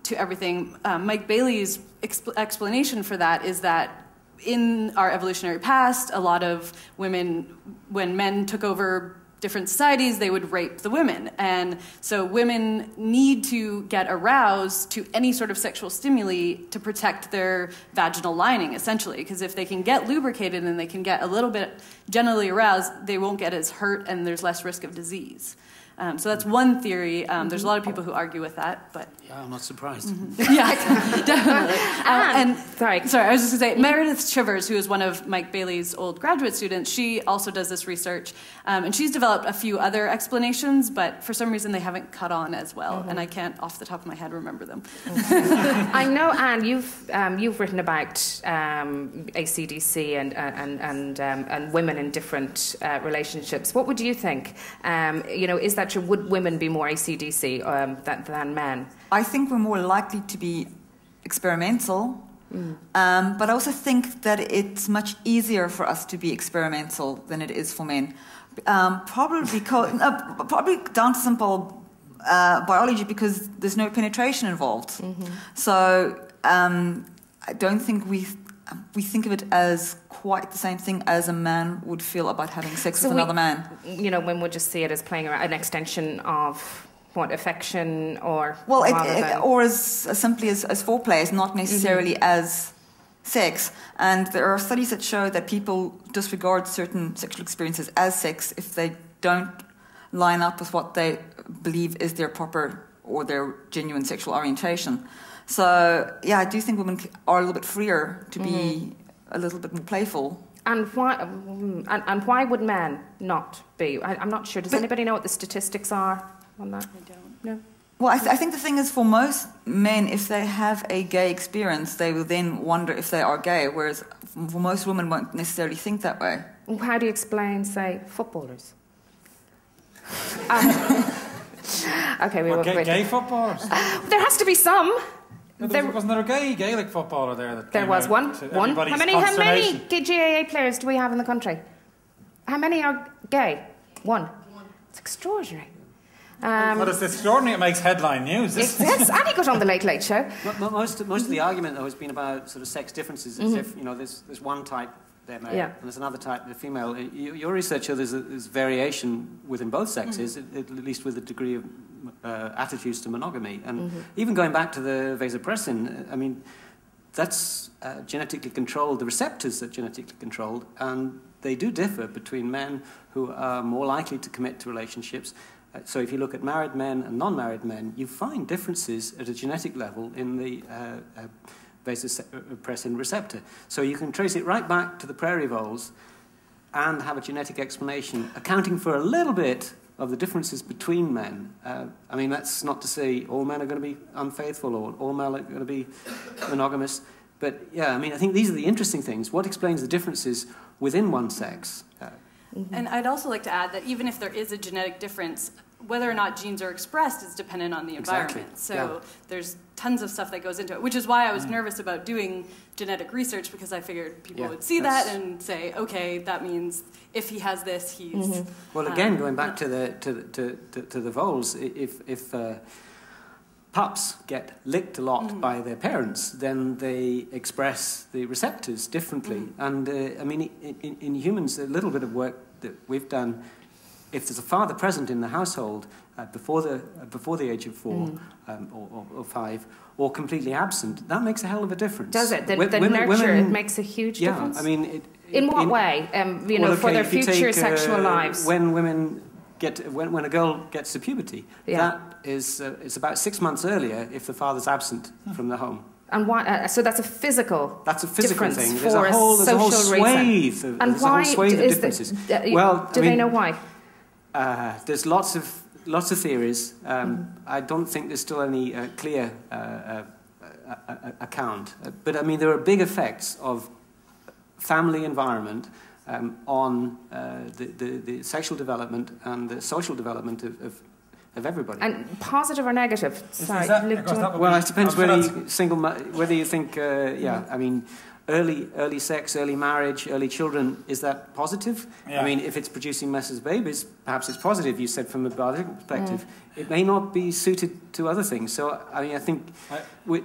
to everything. Mike Bailey's explanation for that is that in our evolutionary past, a lot of women, when men took over different societies, they would rape the women. And so women need to get aroused to any sort of sexual stimuli to protect their vaginal lining, essentially. Because if they can get lubricated and they can get a little bit genitally aroused, they won't get as hurt and there's less risk of disease. So that's one theory. There's a lot of people who argue with that, but
I'm not surprised.
Yeah, definitely. Sorry, I was just going to say, Meredith Chivers, who is one of Mike Bailey's old graduate students, she also does this research, and she's developed a few other explanations, but for some reason they haven't caught on as well, and I can't, off the top of my head, remember them.
I know, Anne, you've written about AC/DC and women in different relationships. What would you think? Is that would women be more AC/DC than men?
I think we're more likely to be experimental, but I also think that it's much easier for us to be experimental than it is for men. Probably down to simple biology, because there's no penetration involved. So I don't think we think of it as quite the same thing as a man would feel about having sex with another man.
Women would just see it as playing an extension of affection, or
or as simply as foreplay, as not necessarily as sex. And there are studies that show that people disregard certain sexual experiences as sex if they don't line up with what they believe is their proper or their genuine sexual orientation. So yeah, I do think women are a little bit freer to be a little bit more playful.
And why would men not be? I'm not sure. Does anybody know what the statistics are on that?
I don't.
No.
Well, I think the thing is, for most men, if they have a gay experience, they will then wonder if they are gay, whereas for most women won't necessarily think that way.
How do you explain, say, footballers? Okay, we will quit.
Gay footballers?
There has to be some.
Wasn't there a gay Gaelic footballer there?
There was one. How many GAA players do we have in the country? How many are gay? One. It's extraordinary.
But it's extraordinary. It makes headline news.
Yes, and he got on the Late Late Show.
Most of the argument, though, has been about sort of sex differences. As if, there's one type, they're male, and there's another type, they're female. Your research shows there's variation within both sexes, at least with a degree of attitudes to monogamy. And even going back to the vasopressin, I mean, that's genetically controlled. The receptors are genetically controlled, and they do differ between men who are more likely to commit to relationships. So if you look at married men and non-married men, you find differences at a genetic level in the vasopressin receptor. So you can trace it right back to the prairie voles and have a genetic explanation accounting for a little bit of the differences between men. I mean, that's not to say all men are going to be unfaithful or all men are going to be monogamous. But yeah, I mean, I think these are the interesting things. What explains the differences within one sex?
And I'd also like to add that even if there is a genetic difference, whether or not genes are expressed is dependent on the environment.
Exactly.
So there's tons of stuff that goes into it, which is why I was nervous about doing genetic research, because I figured people would see that and say, okay, that means if he has this, he's...
Well, again, going back to the voles, if pups get licked a lot by their parents, then they express the receptors differently. And I mean, in humans, a little bit of work that we've done, if there's a father present in the household before the age of 4 or 5, or completely absent, that makes a hell of a difference.
Does it? The nurture, it makes a huge difference?
Yeah, I mean...
In what way? For their future sexual lives?
When women when a girl gets to puberty, that is it's about 6 months earlier if the father's absent from the home.
And why? So that's a physical.
That's a physical
difference
thing.
For
there's a whole swathe of,
and why
of differences.
Do they know why?
There's lots of theories. I don't think there's still any clear account. But I mean, there are big effects of family environment on the sexual development and the social development of everybody.
And positive or negative? Sorry.
Well, it depends whether you think, I mean, early sex, early marriage, early children, is that positive? Yeah. I mean, if it's producing messes babies, perhaps it's positive, you said, from a biological perspective. It may not be suited to other things. So, I mean, I think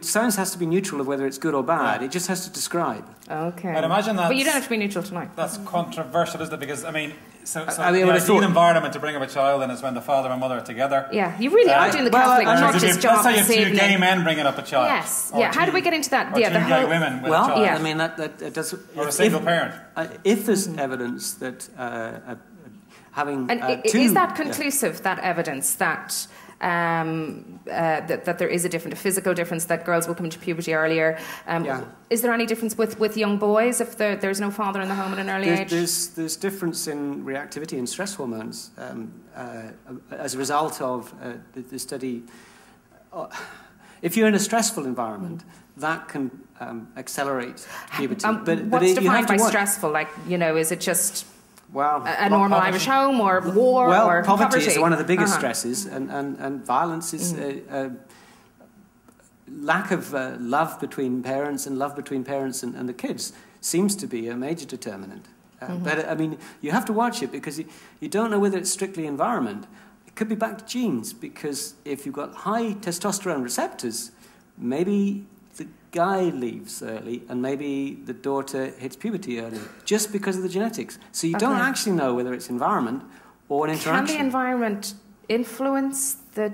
science has to be neutral of whether it's good or bad. It just has to describe.
Okay.
I'd imagine that.
But you don't have to be neutral tonight.
That's controversial, isn't it? Because, I mean, the ideal environment to bring up a child in is when the father and mother are together.
Yeah, you really are doing the Catholic Church's job.
Let's say you have 2 gay men bringing up a child.
Yes. Yeah. How do we get into that?
Or 2 gay women with a child.
I mean, that does...
Or a single parent.
If there's evidence that having
is that conclusive, that evidence, that... that there is a physical difference, that girls will come into puberty earlier. Is there any difference with young boys if there's no father in the home at an early age?
There's difference in reactivity and stress hormones as a result of the study. If you're in a stressful environment, that can accelerate puberty.
What's defined by stressful? Like, is it just... a normal
poverty.
Irish home, or war, or
poverty is one of the biggest stresses, and violence is lack of love between parents and love between parents and the kids seems to be a major determinant. But I mean, you have to watch it because you don't know whether it's strictly environment. It could be back to genes, because if you've got high testosterone receptors, maybe the guy leaves early and maybe the daughter hits puberty early just because of the genetics. So you don't actually know whether it's environment or an interaction.
Can the environment influence the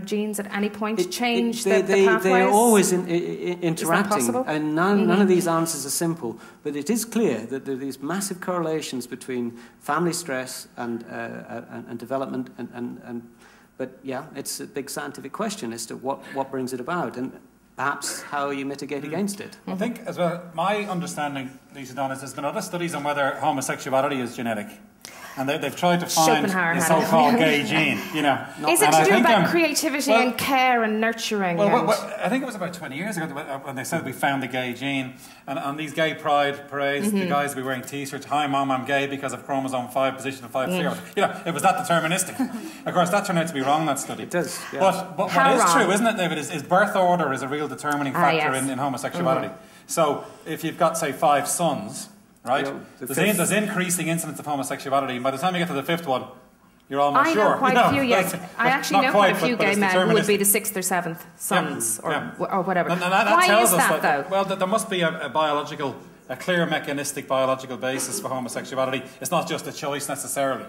genes at any point, change the pathways?
They're always interacting.
Is that possible?
And none of these answers are simple. But it is clear that there are these massive correlations between family stress and development. But yeah, it's a big scientific question as to what brings it about. And perhaps how you mitigate against it.
I think, as well, my understanding, Lisa Don, is there's been other studies on whether homosexuality is genetic. and they've tried to find
Schopenhauer
the
had it.
so-called gay gene, you know.
Is it
And
to
I
do
think,
about creativity
well-
and care and nurturing?
Well,
and...
I think it was about 20 years ago when they said we found the gay gene. And on these gay pride parades, the guys would be wearing T-shirts, "Hi, Mom, I'm gay because of chromosome 5, position 5, 0. You know, it was that deterministic. Of course, that turned out to be wrong, that study.
It does, yeah.
But
How
what is
wrong?
true, isn't it, David, is birth order is a real determining factor
yes.
in homosexuality. So if you've got, say, 5 sons, right,
Yeah,
there's increasing incidence of homosexuality. And by the time you get to the 5th one, you're almost
I
sure.
know quite a few, yes.
That's-
I
that's
actually
not
know
quite,
quite a few
but
gay
it's
men who would be
deterministic.
the 6th or 7th sons
Yeah.
or whatever.
And that
Why
tells
is
us
that, though?
Well, there must be a clear mechanistic biological basis for homosexuality. It's not just a choice necessarily.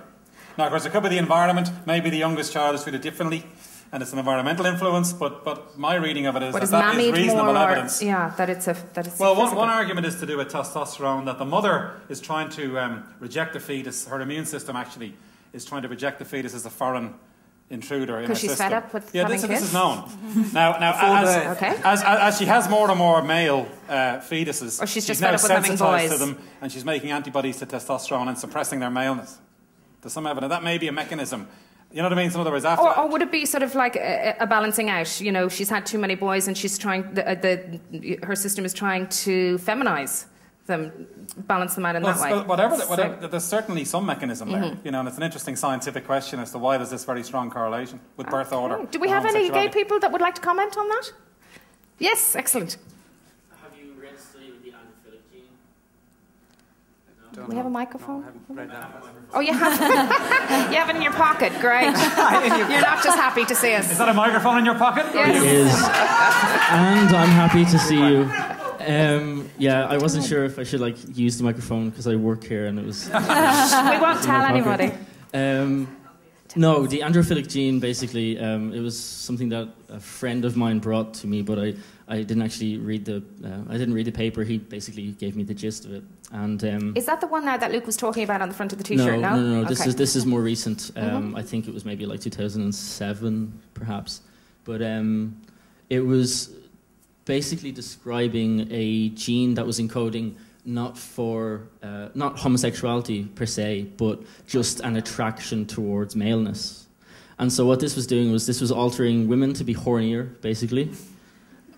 Now, of course, it could be the environment. Maybe the youngest child is treated differently, and it's an environmental influence. But my reading of it is
What is
that is
mammied
reasonable
more?
evidence.
Yeah, that it's
Well,
physical.
one argument is to do with testosterone, that the mother is trying to reject the fetus. Her immune system actually is trying to reject the fetus as a foreign intruder in her
'Cause she's
system.
fed up with
yeah,
having
this
kids?
is known. Now
Okay.
as she has more and more male fetuses,
Or she's just
now
fed up with having
sensitized
boys.
to them, and she's making antibodies to testosterone and suppressing their maleness. There's some evidence that may be a mechanism. You know what I mean? So in other words, after
Or would it be sort of like a balancing out? You know, she's had too many boys, and she's trying. Her system is trying to feminize them, balance them out in that way.
Whatever,
So-
there's certainly some mechanism there, you know, and it's an interesting scientific question as to why there's this very strong correlation with birth order.
Do we
and
have any gay
homosexuality.
people that would like to comment on that? Yes, excellent.
Have you read a study with the androphilic gene?
Do we have a microphone?
I haven't read that.
Oh, you have. You have it in your pocket. Great. You're not just happy to see us.
Is that a microphone in your pocket?
Yes.
It is. And I'm happy to see you. Yeah, I wasn't sure if I should use the microphone because I work here and it was.
We won't tell anybody.
No, the androphilic gene basically it was something that a friend of mine brought to me, but I didn't actually read the paper. He basically gave me the gist of it. And
Is that the one now that Luke was talking about on the front of the T-shirt? No.
No.
Okay.
This is more recent. I think it was maybe 2007, perhaps. But it was basically describing a gene that was encoding not homosexuality per se, but just an attraction towards maleness. And so what this was doing was this was altering women to be hornier, basically.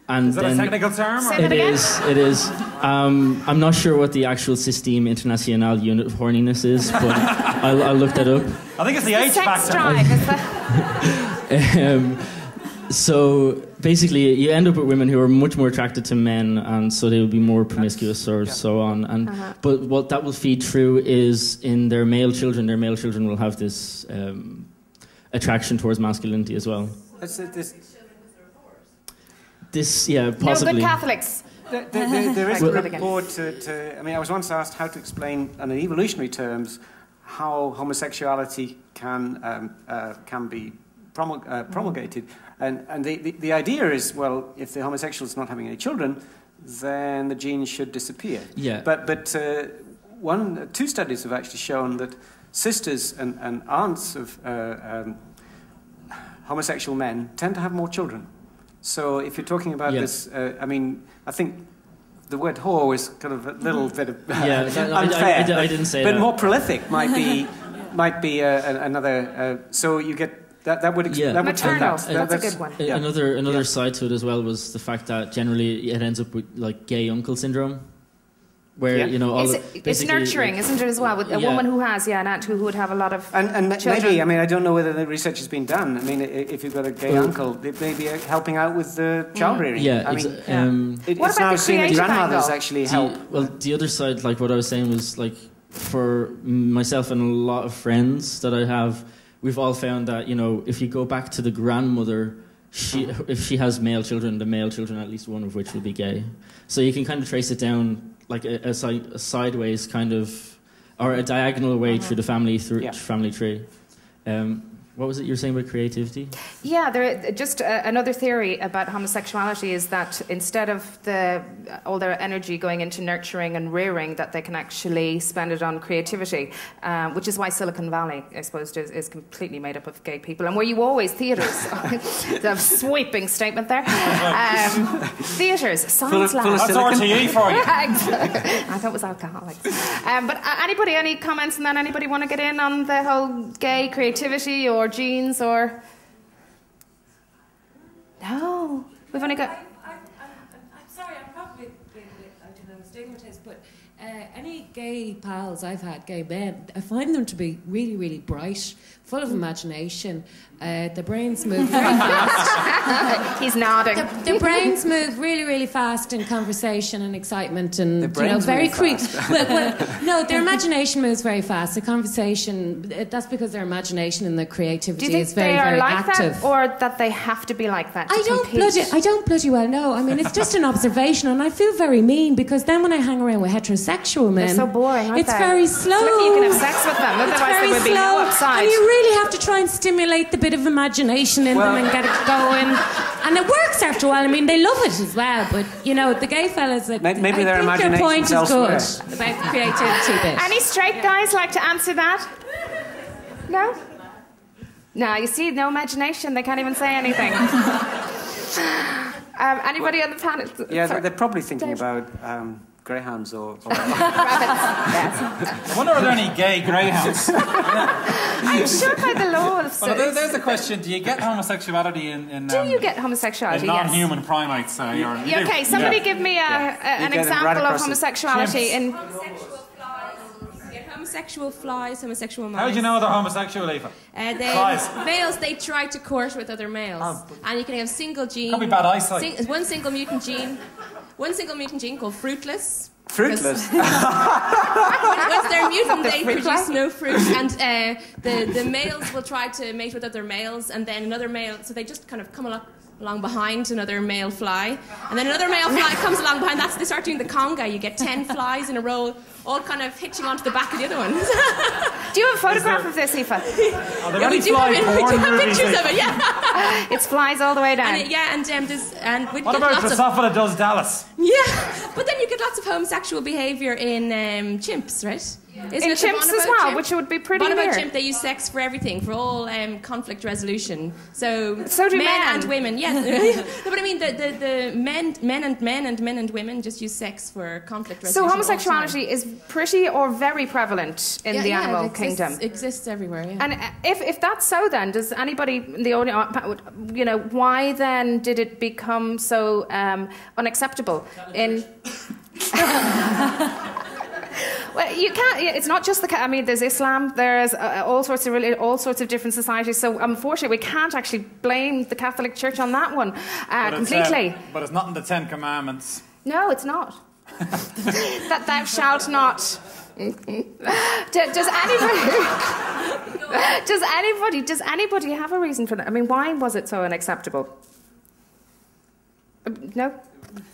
And
Is that a technical term? Or?
Say that again?
It is. I'm not sure what the actual Systeme International unit of horniness is, but I'll look that up.
I think it's the H
Sex
factor.
drive. Is that...
So basically, you end up with women who are much more attracted to men, and so they will be more promiscuous or so on. And but what that will feed through is in their male children. Their male children will have this attraction towards masculinity as well. This, yeah, possibly.
No, good Catholics.
There is
Well-
a report I mean, I was once asked how to explain, in evolutionary terms, how homosexuality can be promulgated. And the idea is, well, if the homosexual is not having any children, then the gene should disappear.
Yeah.
But two studies have actually shown that sisters and aunts of homosexual men tend to have more children. So if you're talking about this, I mean, I think the word whore is kind of a little bit of unfair.
I didn't say
but
that.
more prolific might be another. So you get that would
Yeah.
that would turn
Maternal.
that.
That's a good one.
Yeah.
Another side to it as well was the fact that generally it ends up with gay uncle syndrome, where all
It's
basically,
nurturing, isn't it, as well? With a woman who has, an aunt who would have a lot of
And
children.
maybe, I mean, I don't know whether the research has been done. I mean, if you've got a gay uncle, it may be helping out with the child rearing.
Yeah,
I mean,
What
it's
about
now
the
seen that
creative
grandmothers
angle?
actually help.
Well, the other side, like what I was saying, was for myself and a lot of friends that I have, we've all found that if you go back to the grandmother, if she has male children, the male children, at least one of which will be gay. So you can kind of trace it down like a sideways kind of, or a diagonal way through the family family tree. What was it you were saying about creativity?
Yeah, just another theory about homosexuality is that instead of all their energy going into nurturing and rearing, that they can actually spend it on creativity, which is why Silicon Valley, I suppose, is completely made up of gay people. And where you always, theatres, the sweeping statement there, theatres, science labs.
That's RTE for you.
I thought it was alcoholics. But anybody, any comments on that? Anybody want to get in on the whole gay creativity or genes or... No, we've only got...
I'm sorry, I'm probably being a bit, I don't know, stigmatized, but any gay pals I've had, gay men, I find them to be really, really bright, full of imagination. The brains move very fast.
He's nodding.
The brains move really, really fast in conversation and excitement, and
The brains
very
move fast.
no, their imagination moves very fast. The conversation, that's because their imagination and their creativity
Do you think
is very,
they are
very
like
active.
that, or that they have to be like that? To
I don't bloody well know. I mean, it's just an observation, and I feel very mean because then when I hang around with heterosexual men,
They're so boring, aren't
it's
they?
very slow.
It's lucky you can have sex with them,
It's
otherwise
very
there would be
slow,
no upside.
and you really have to try and stimulate the bit of imagination in them and get it going. And it works after a while. I mean, they love it as well. But the gay fellas,
Maybe
I
their
think their
imagination's
point is
elsewhere.
good about the creativity bit.
Any straight guys like to answer that? No? No, you see, no imagination. They can't even say anything. Anybody on the panel?
Yeah,
Sorry.
they're probably thinking about greyhounds or
Rabbits. Yes.
I wonder are there any gay greyhounds?
I'm sure by the laws.
Well, there's the question: do you get homosexuality in
Do you get homosexuality?
in non-human primates?
Yeah, okay, somebody give me an
get it
example
right
of
across the
homosexuality in...
Homosexual flies, homosexual mice.
How do you know they're homosexual, Aoife? Flies.
Males, they try to court with other males. And you can have single gene.
Could be bad eyesight.
One single mutant gene called fruitless.
fruitless.
Once they're mutant, they produce no fruit. And the males will try to mate with other males, and then another male, so they just kind of come along behind another male fly, and then another male fly comes along behind. They start doing the conga. You get 10 flies in a row, all kind of hitching onto the back of the other ones.
Do you have a photograph of this, Aoife?
Yeah,
we do have pictures of it. Yeah,
It's flies all the way down.
What about Drosophila does Dallas?
Yeah, but then you get lots of homosexual behaviour in chimps, right?
In chimps as well, which would be pretty
Bonobo
weird.
chimp, they use sex for everything, for all conflict resolution. So
do men.
and women, yes. No, but I mean, the men and women just use sex for conflict resolution.
So homosexuality is pretty or very prevalent in the animal kingdom.
It exists everywhere. Yeah.
And if that's so, then does anybody in the audience, why then did it become so unacceptable in? Well, you can't. It's not just the. I mean, there's Islam. There's all sorts of different societies. So unfortunately, we can't actually blame the Catholic Church on that one completely.
But it's not in the Ten Commandments.
No, it's not. That thou shalt not. Does anybody have a reason for that? I mean, why was it so unacceptable?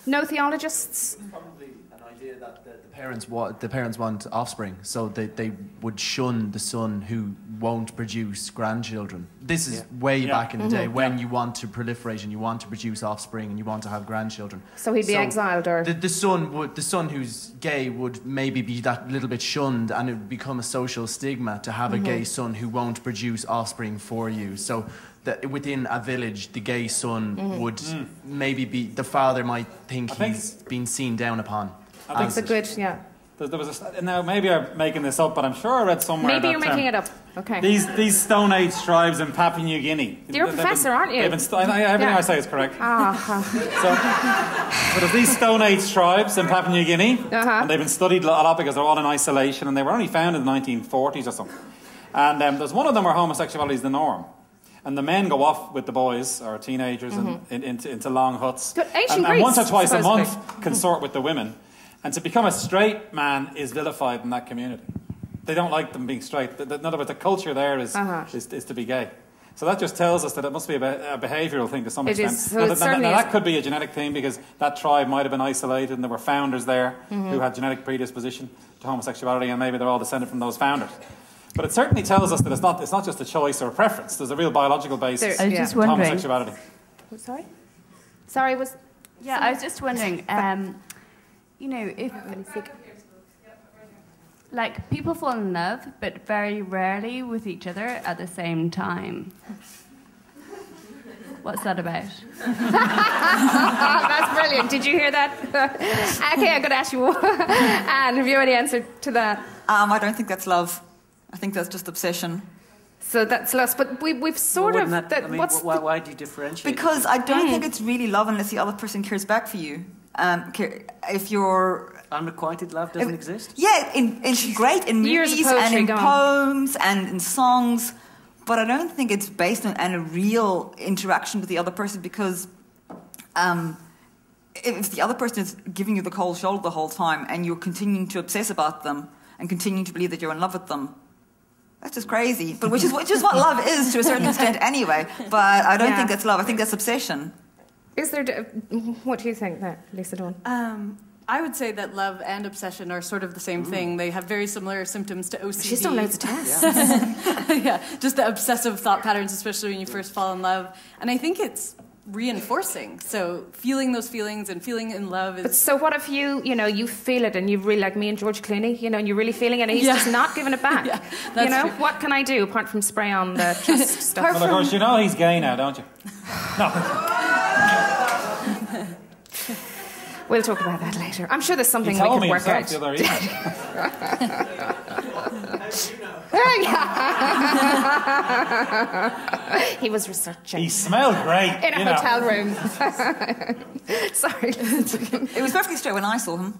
No theologists.
Probably an idea that the parents want offspring, so they would shun the son who won't produce grandchildren. This is way back in the day when you want to proliferate and you want to produce offspring and you want to have grandchildren.
So he'd be exiled, or
the son who's gay would maybe be that little bit shunned, and it would become a social stigma to have a gay son who won't produce offspring for you. So that within a village, the gay son would maybe be, the father might think he's been seen down upon.
I think
it's a good,
There was now maybe I'm making this up, but I'm sure I read somewhere.
Maybe you're making it up. Okay.
These Stone Age tribes in Papua New Guinea.
You're a professor, aren't you?
Everything I say is correct.
Uh-huh.
So there's these Stone Age tribes in Papua New Guinea, and they've been studied a lot because they're all in isolation, and they were only found in the 1940s or something. And there's one of them where homosexuality is the norm. And the men go off with the boys or teenagers into long huts. And once or twice a month consort with the women. And to become a straight man is vilified in that community. They don't like them being straight. In other words, the culture there is to be gay. So that just tells us that it must be a behavioural thing to some extent.
So
now, that could be a genetic thing because that tribe might have been isolated and there were founders there who had genetic predisposition to homosexuality, and maybe they're all descended from those founders. But it certainly tells us that it's not just a choice or a preference. There's a real biological basis
I was just
to
wondering.
homosexuality.
Sorry? Sorry, was...
Yeah, I was just wondering, you know, if... Like, people fall in love, but very rarely with each other at the same time. What's that about?
That's brilliant. Did you hear that? Okay, I'm going to ask you, Anne, have you any answer to that?
I don't think that's love. I think that's just obsession.
So that's lust, but we've sort of...
Why do you differentiate?
Because I don't think it's really love unless the other person cares back for you. If you're...
Unrequited love doesn't exist?
Yeah, it's great in movies and in poems and in songs, but I don't think it's based on a real interaction with the other person, because if the other person is giving you the cold shoulder the whole time and you're continuing to obsess about them and continuing to believe that you're in love with them, that's just crazy. But which is what love is to a certain extent anyway. But I don't think that's love. I think that's obsession.
Is there? What do you think, Lisa Dawn?
I would say that love and obsession are sort of the same thing. They have very similar symptoms to OCD.
She's done loads of tests.
Yeah, just the obsessive thought patterns, especially when you first fall in love. And I think it's reinforcing. So feeling those feelings and feeling in love is...
But so what if you feel it and you really, like me and George Clooney, and you're really feeling it and he's just not giving it back.
True.
What can I do apart from spray on the chest stuff?
Well, of course, you know he's gay now, don't you? No.
We'll talk about that later. I'm sure there's something
he
we
told
could
me
work out.
The other evening.
He was researching.
He smelled great.
In a hotel room. Sorry.
It was perfectly straight when I saw him.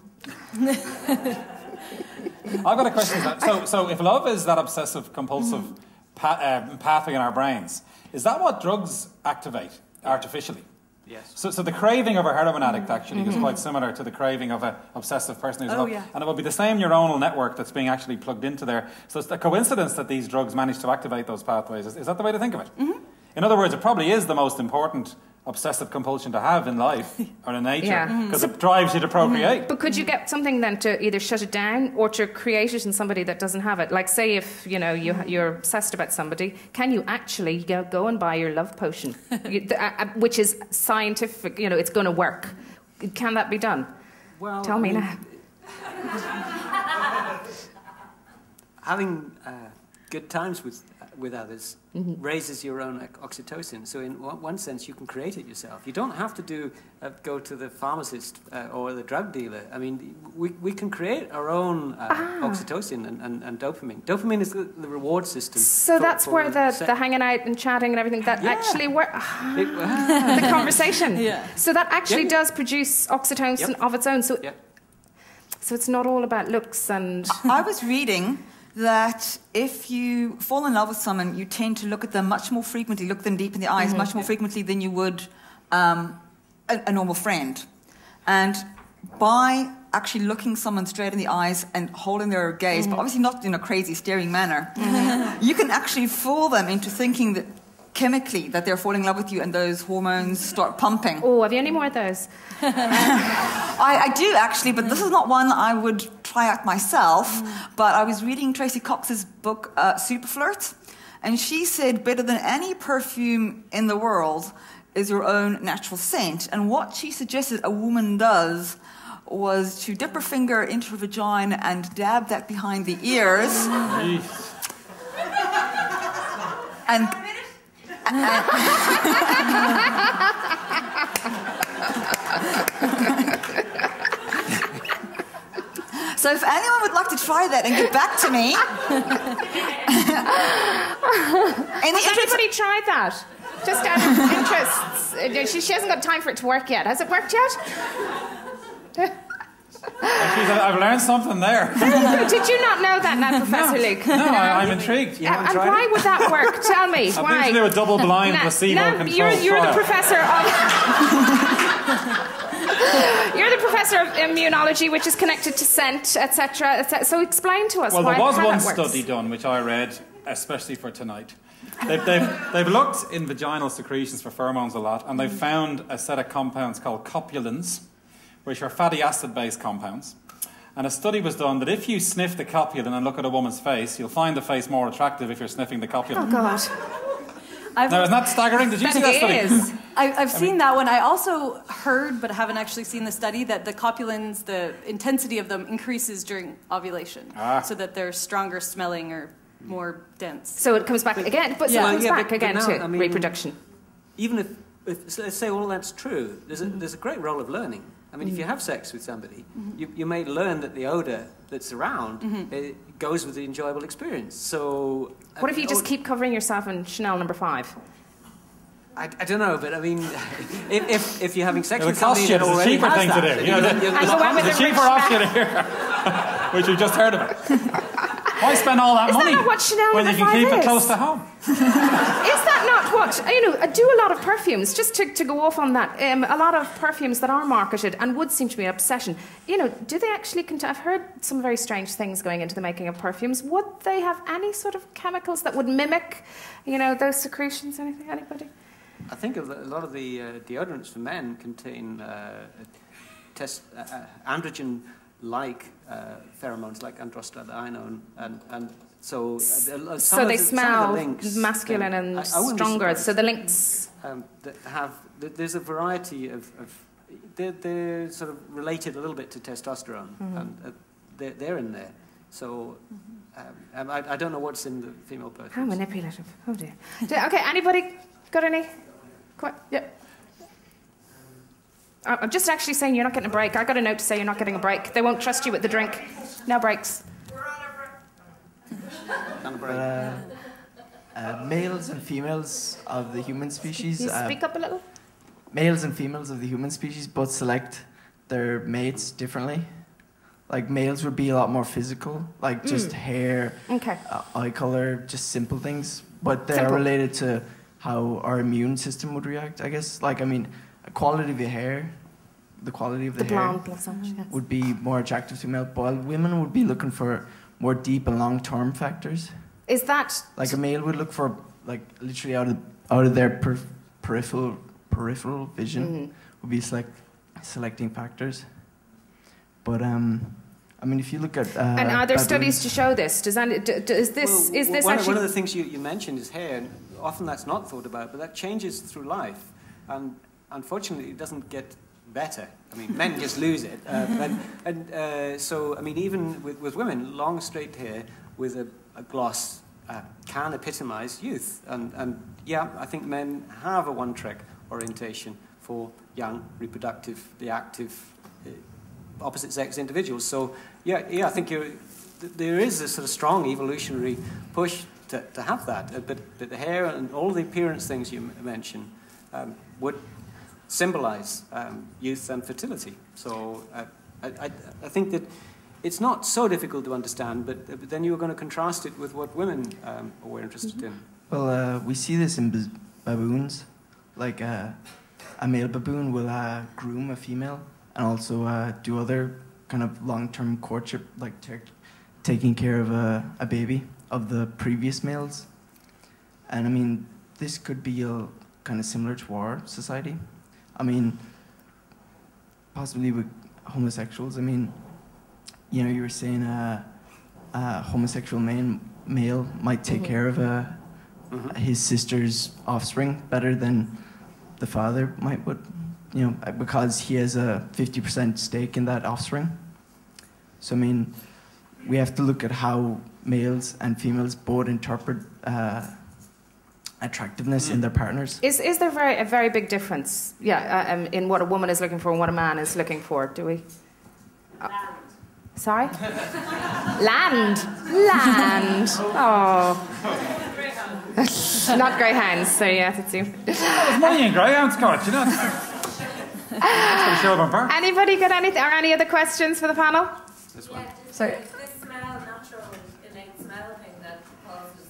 I've got a question. So if love is that obsessive compulsive pathway in our brains, is that what drugs activate artificially?
Yes.
So the craving of a heroin addict actually is quite similar to the craving of an obsessive person who's in love. Yeah. And it will be the same neuronal network that's being actually plugged into there. So it's a coincidence that these drugs manage to activate those pathways. Is that the way to think of it? Mm-hmm. In other words, it probably is the most important obsessive compulsion to have in life or in nature, because it drives you to procreate.
But could you get something then to either shut it down or to create it in somebody that doesn't have it? Like, say if you're obsessed about somebody, can you actually go and buy your love potion, which is scientific? It's going to work. Can that be done?
Well,
tell me now.
Having good times with others raises your own oxytocin. So in one sense, you can create it yourself. You don't have to go to the pharmacist or the drug dealer. I mean, we can create our own oxytocin and dopamine. Dopamine is the reward system.
So that's where the hanging out and chatting and everything, that actually works. The conversation. Yeah. So that actually does produce oxytocin of its own. So it's not all about looks and...
I was reading that if you fall in love with someone, you tend to look at them much more frequently, look them deep in the eyes much more frequently than you would a normal friend. And by actually looking someone straight in the eyes and holding their gaze, but obviously not in a crazy staring manner, you can actually fool them into thinking that chemically that they're falling in love with you, and those hormones start pumping.
Oh, have you any more of those?
I do actually, but this is not one I would try out myself. But I was reading Tracy Cox's book, Super Flirt, and she said better than any perfume in the world is your own natural scent. And what she suggested a woman does was to dip her finger into her vagina and dab that behind the ears. And so if anyone would like to try that and get back to me...
Has anybody tried that? Just out of interest. She hasn't got time for it to work yet. Has it worked yet?
I've learned something there.
Did you not know that now, Professor Luke?
No, I'm intrigued.
And why would that work? Tell me, why?
I think to do a double-blind placebo-controlled
You're the
trial.
professor of... You're the professor of immunology, which is connected to scent, etc. So explain to us
well,
how
there was one
that works.
study done, which I read, especially for tonight. They've looked in vaginal secretions for pheromones a lot, and they've found a set of compounds called copulins, which are fatty acid-based compounds. And a study was done that if you sniff the copulin and look at a woman's face, you'll find the face more attractive if you're sniffing the copulin.
Oh, God.
Now, isn't that staggering? Did you see that study?
It is. I've seen that one. I also heard, but haven't actually seen the study, that the copulins, the intensity of them increases during ovulation, so that they're stronger smelling or more dense.
So it comes back again, but to reproduction.
Even if let's say all that's true, there's a great role of learning. I mean, if you have sex with somebody, you may learn that the odor that's around goes with the enjoyable experience. So,
what if you just keep covering yourself in Chanel No. 5?
I don't know, but I mean, if you're having sex with
somebody
that already
cheaper
has
thing
that,
to do. You know, the cheaper option here, which we just heard about. Why spend all that money when you can keep it close to home?
Is that not what, I do a lot of perfumes, just to go off on that, a lot of perfumes that are marketed and would seem to be an obsession, do they actually, I've heard some very strange things going into the making of perfumes. Would they have any sort of chemicals that would mimic, those secretions, anything, anybody?
I think a lot of the deodorants for men contain androgen-like pheromones, like androstenedione, and so
they smell masculine and stronger. So the links
there's a variety of they're sort of related a little bit to testosterone, and they're in there. So I don't know what's in the female perfumes.
How manipulative! Oh dear. Okay, anybody got any? Yeah. I'm just actually saying you're not getting a break. I got a note to say you're not getting a break. They won't trust you with the drink. No breaks.
Males and females of the human species.
Can you speak up a little?
Males and females of the human species both select their mates differently. Like males would be a lot more physical, like just hair, eye color, just simple things. But they are related to how our immune system would react, I guess. Like, I mean, the quality of the hair would be more attractive to male, while women would be looking for more deep and long-term factors.
Is that
like a male would look for, like, literally out of their peripheral vision would be selecting factors. But I mean, if you look at
and are there studies to show this? One of
the things you mentioned is hair. Often that's not thought about, but that changes through life, and unfortunately, it doesn't get better. I mean, men just lose it, so I mean, even with women, long straight hair with a gloss can epitomize youth, and yeah, I think men have a one-track orientation for young, reproductive, the active, opposite-sex individuals. So yeah, I think there is a sort of strong evolutionary push to have that, but the hair and all the appearance things you mentioned would symbolize youth and fertility. So I think that it's not so difficult to understand, but then you're going to contrast it with what women were interested in.
Well, we see this in baboons. Like a male baboon will groom a female and also do other kind of long-term courtship, like taking care of a baby of the previous males. And I mean, this could be kind of similar to our society. I mean, possibly with homosexuals. I mean, you were saying a homosexual male might take care of his sister's offspring better than the father would, because he has a 50% stake in that offspring. So I mean, we have to look at how males and females both interpret attractiveness in their partners.
Is there a very big difference, in what a woman is looking for and what a man is looking for? Do we?
Land.
Sorry? Land. Oh. Not greyhounds, so yeah, that's you.
There's money in greyhounds, Scott,
Anybody got anything or any other questions for the panel?
This one.
Sorry. This smell, natural, innate smell thing that causes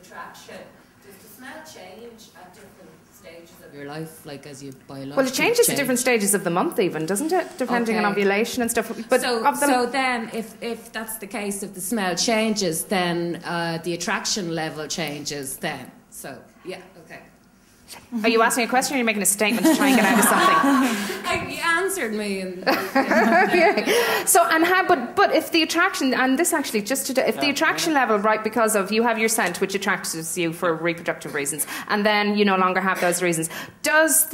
attraction, does the smell change at different stages of your life, like as you biologically
Well, it changes at different stages of the month even, doesn't it? Depending on ovulation and stuff. But
so then, if that's the case, if the smell changes, then the attraction level changes then. So, yeah, okay.
Are you asking a question or are you making a statement to try and get out of something?
You answered me.
So, and how, but if the attraction, and this actually, just to, if the attraction level, right, because of you have your scent, which attracts you for reproductive reasons, and then you no longer have those reasons, does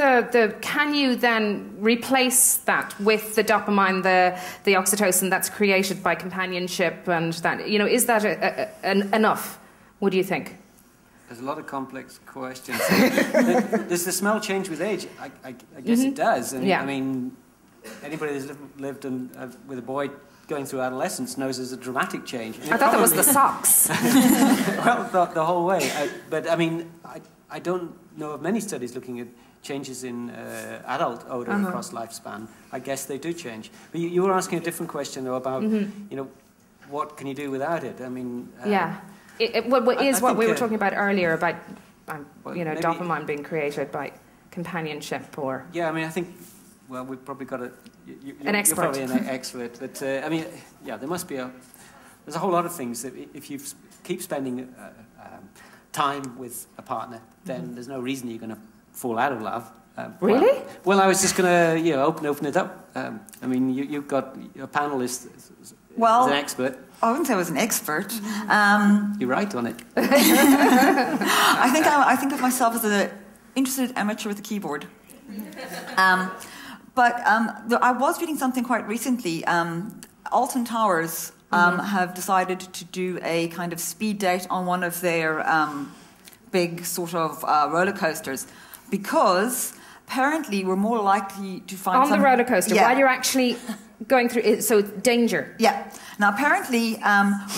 can you then replace that with the dopamine, the oxytocin that's created by companionship, and that, you know, is that enough, what do you think?
There's a lot of complex questions. Does the smell change with age? I guess it does. And I mean, anybody who's lived with a boy going through adolescence knows there's a dramatic change.
I thought that was the socks.
Well, the whole way. But I mean, I don't know of many studies looking at changes in adult odor across lifespan. I guess they do change. But you were asking a different question, though, about, you know, what can you do without it? I mean...
What we were talking about earlier about, you know,
maybe,
dopamine being created by companionship or...
Yeah, I mean, I think, well, we've probably got an
expert.
You're probably an expert, but, I mean, yeah, there must be there's a whole lot of things that if you keep spending time with a partner, then there's no reason you're going to fall out of love.
Really?
Well, I was just going to, you know, open it up. I mean, you've got your panelist as an expert.
I wouldn't say I was an expert.
You're right on it.
I think of myself as an interested amateur with a keyboard. But I was reading something quite recently. Alton Towers have decided to do a kind of speed date on one of their big sort of roller coasters, because apparently we're more likely to find
on the roller coaster while you're actually going through it, so danger.
Yeah. Now, apparently,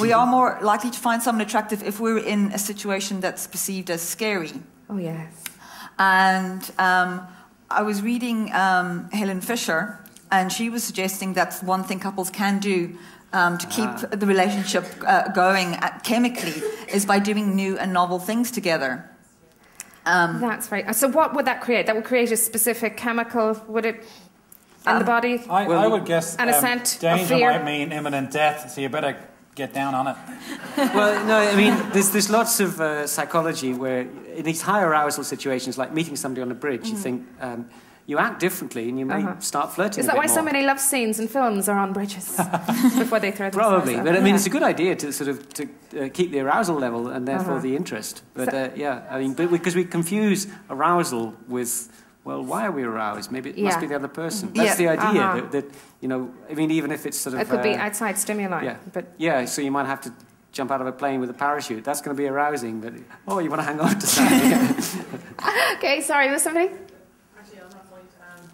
we are more likely to find someone attractive if we're in a situation that's perceived as scary.
Oh, yes.
And I was reading Helen Fisher, and she was suggesting that's one thing couples can do to keep the relationship going chemically is by doing new and novel things together.
That's right. So what would that create? That would create a specific chemical, would it, in the body?
I would guess
and a scent
danger
of fear.
might mean imminent death, so you better get down on it.
Well, no, I mean, there's lots of psychology where in these high arousal situations, like meeting somebody on a bridge, you think... you act differently and you may start flirting.
Is that why
more.
so many love scenes in films are on bridges before they throw themselves
Probably,
out?
but I mean, it's a good idea to sort of keep the arousal level and therefore the interest. But I mean, because we confuse arousal with, well, why are we aroused? Maybe it must be the other person. That's the idea that, you know, I mean, even if it's sort of...
It could be outside stimuli.
Yeah,
but
so you might have to jump out of a plane with a parachute. That's going to be arousing, but, you want to hang on to something.
Okay, sorry, was somebody?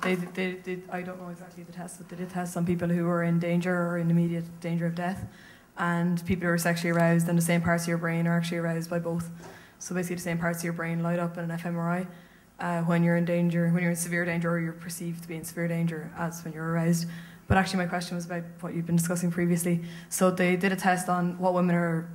I don't know exactly the test, but they did test some people who were in danger or in immediate danger of death, and people who are sexually aroused, and the same parts of your brain are actually aroused by both. So basically the same parts of your brain light up in an fMRI when you're in danger, when you're in severe danger or you're perceived to be in severe danger as when you're aroused. But actually my question was about what you've been discussing previously. So they did a test on what women are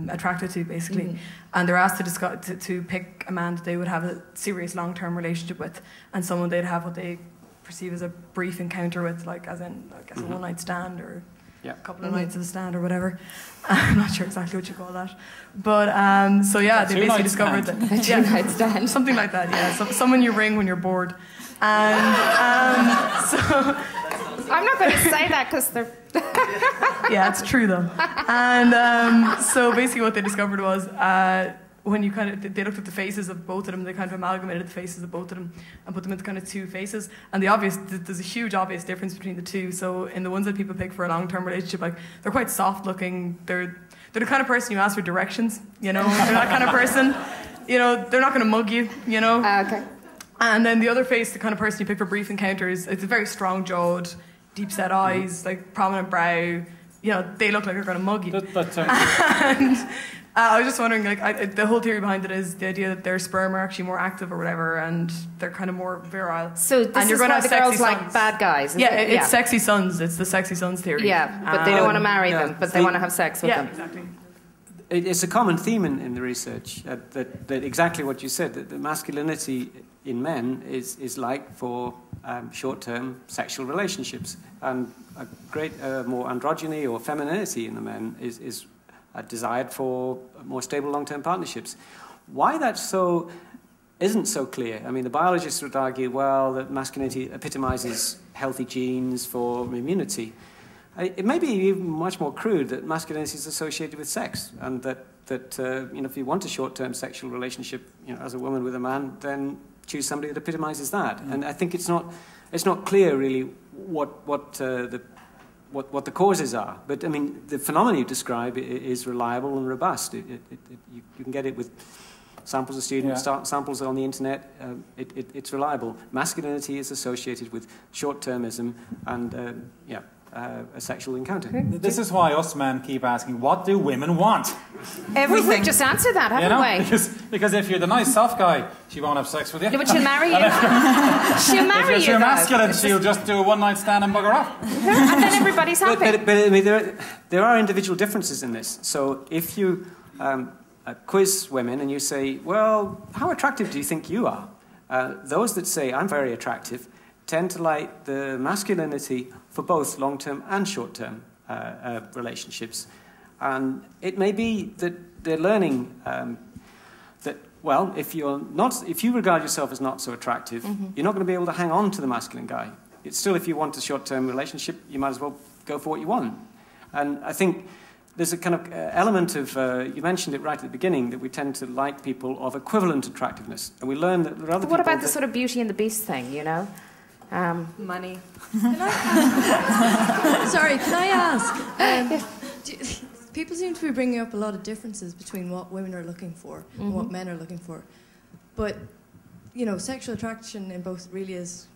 attracted to, basically. And they're asked to pick a man that they would have a serious long-term relationship with, and someone they'd have what they perceive as a brief encounter with, like as in, I guess, a one-night stand or a couple of nights of the stand or whatever. I'm not sure exactly what you call that. But, they basically discovered that...
A two-night stand.
Something like that, yeah. Someone you ring when you're bored. And so...
I'm not going to say that because they're...
Yeah, it's true though. And so basically what they discovered was when you they looked at the faces of both of them, they kind of amalgamated the faces of both of them and put them into kind of two faces. And there's a huge obvious difference between the two. So in the ones that people pick for a long-term relationship, like they're quite soft looking. They're the kind of person you ask for directions, you know. They're that kind of person, you know. They're not going to mug you, you know.
Okay.
And then the other face, the kind of person you pick for brief encounters, it's a very strong-jawed, deep-set eyes, like prominent brow. You know, they look like they're going to mug you. And I was just wondering, like, the whole theory behind it is the idea that their sperm are actually more active or whatever, and they're kind of more virile.
So this is why the girls like bad guys.
Yeah, it's sexy sons. It's the sexy sons theory.
Yeah, but they don't want to marry them, but they want to have sex with them.
Yeah, exactly.
It's a common theme in the research that exactly what you said, that the masculinity in men is like for short-term sexual relationships, and a great more androgyny or femininity in the men is desired for more stable long-term partnerships. Why that's so isn't so clear. I mean, the biologists would argue, well, that masculinity epitomizes healthy genes for immunity. It may be even much more crude that masculinity is associated with sex, and that if you want a short-term sexual relationship, as a woman with a man, then choose somebody that epitomizes that. And I think it's not clear really what the causes are. But I mean, the phenomenon you describe is reliable and robust. You can get it with samples of students, samples on the internet. It's reliable. Masculinity is associated with short-termism and a sexual encounter.
This is why us men keep asking, what do women want?
Everything. We've just answered that, haven't we?
Because if you're the nice soft guy, she won't have sex with you.
Yeah, but she'll marry you. She'll marry you.
If you're too masculine, she'll just do a one-night stand and bugger off.
And then everybody's happy.
But I mean, there are individual differences in this. So if you quiz women and you say, well, how attractive do you think you are? Those that say, I'm very attractive, tend to like the masculinity for both long-term and short-term relationships. And it may be that they're learning that, well, if you regard yourself as not so attractive, you're not going to be able to hang on to the masculine guy. It's still, if you want a short-term relationship, you might as well go for what you want. And I think there's a kind of element of, you mentioned it right at the beginning, that we tend to like people of equivalent attractiveness. And we learn that there are other people...
What about the sort of Beauty and the Beast thing,
Money. Sorry, can I ask? People seem to be bringing up a lot of differences between what women are looking for and what men are looking for. But, sexual attraction in both really is,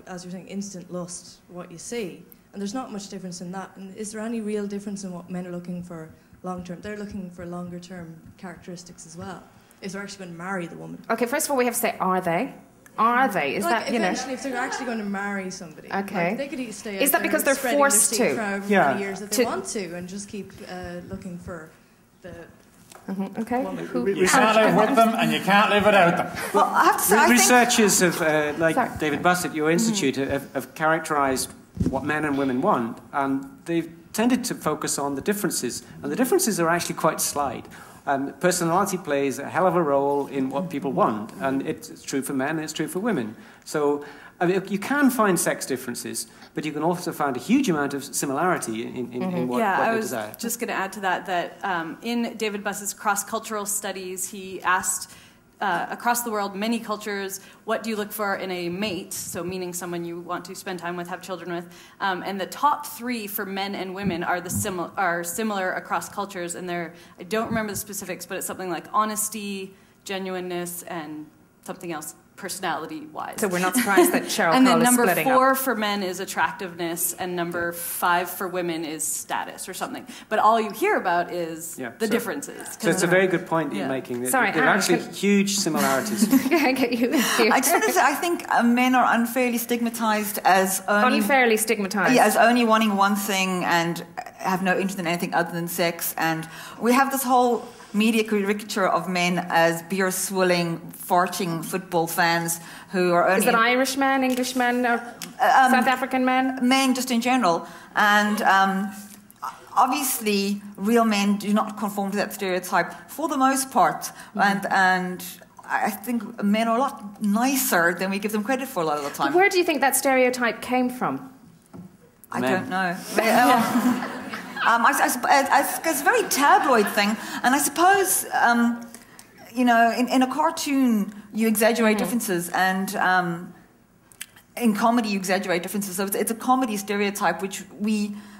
as you're saying, instant lust, what you see. And there's not much difference in that. And is there any real difference in what men are looking for long-term? They're looking for longer-term characteristics as well, if they're actually going to marry the woman.
Okay, first of all, we have to say, are they? Are they? Is that,
if they're actually going to marry somebody.
Okay.
They could stay
Is that because they're forced to?
For however many years that they want to, and just keep looking for the
okay.
woman.
You can't live with them, and you can't live without them.
Well, I have to say,
researchers have, like David Buss at your institute, have characterised what men and women want, and they've tended to focus on the differences, and the differences are actually quite slight. Personality plays a hell of a role in what people want, and it's true for men and it's true for women. So you can find sex differences, but you can also find a huge amount of similarity in what they desire.
I was just going to add to that in David Buss's cross-cultural studies, he asked across the world, many cultures, what do you look for in a mate? So meaning someone you want to spend time with, have children with. And the top 3 for men and women are similar across cultures. And I don't remember the specifics, but it's something like honesty, genuineness, and something else personality-wise.
So we're not surprised that Cheryl
And
Cole
then
is
number
splitting
4
up.
for men is attractiveness, and number 5 for women is status or something. But all you hear about is the differences.
So it's a very good point that you're making.
Sorry,
there are actually huge similarities.
I get you.
I just want to say, I think men are unfairly stigmatized as only...
Unfairly stigmatized.
Yeah, as only wanting one thing and have no interest in anything other than sex. And we have this whole media caricature of men as beer-swilling, farting football fans who are only...
Is that Irish men, English men, or South African men?
Men, just in general. And obviously, real men do not conform to that stereotype for the most part. And I think men are a lot nicer than we give them credit for a lot of the time.
Where do you think that stereotype came from?
I don't know. It's a very tabloid thing, and I suppose in a cartoon you exaggerate differences, and in comedy you exaggerate differences. So it's a comedy stereotype which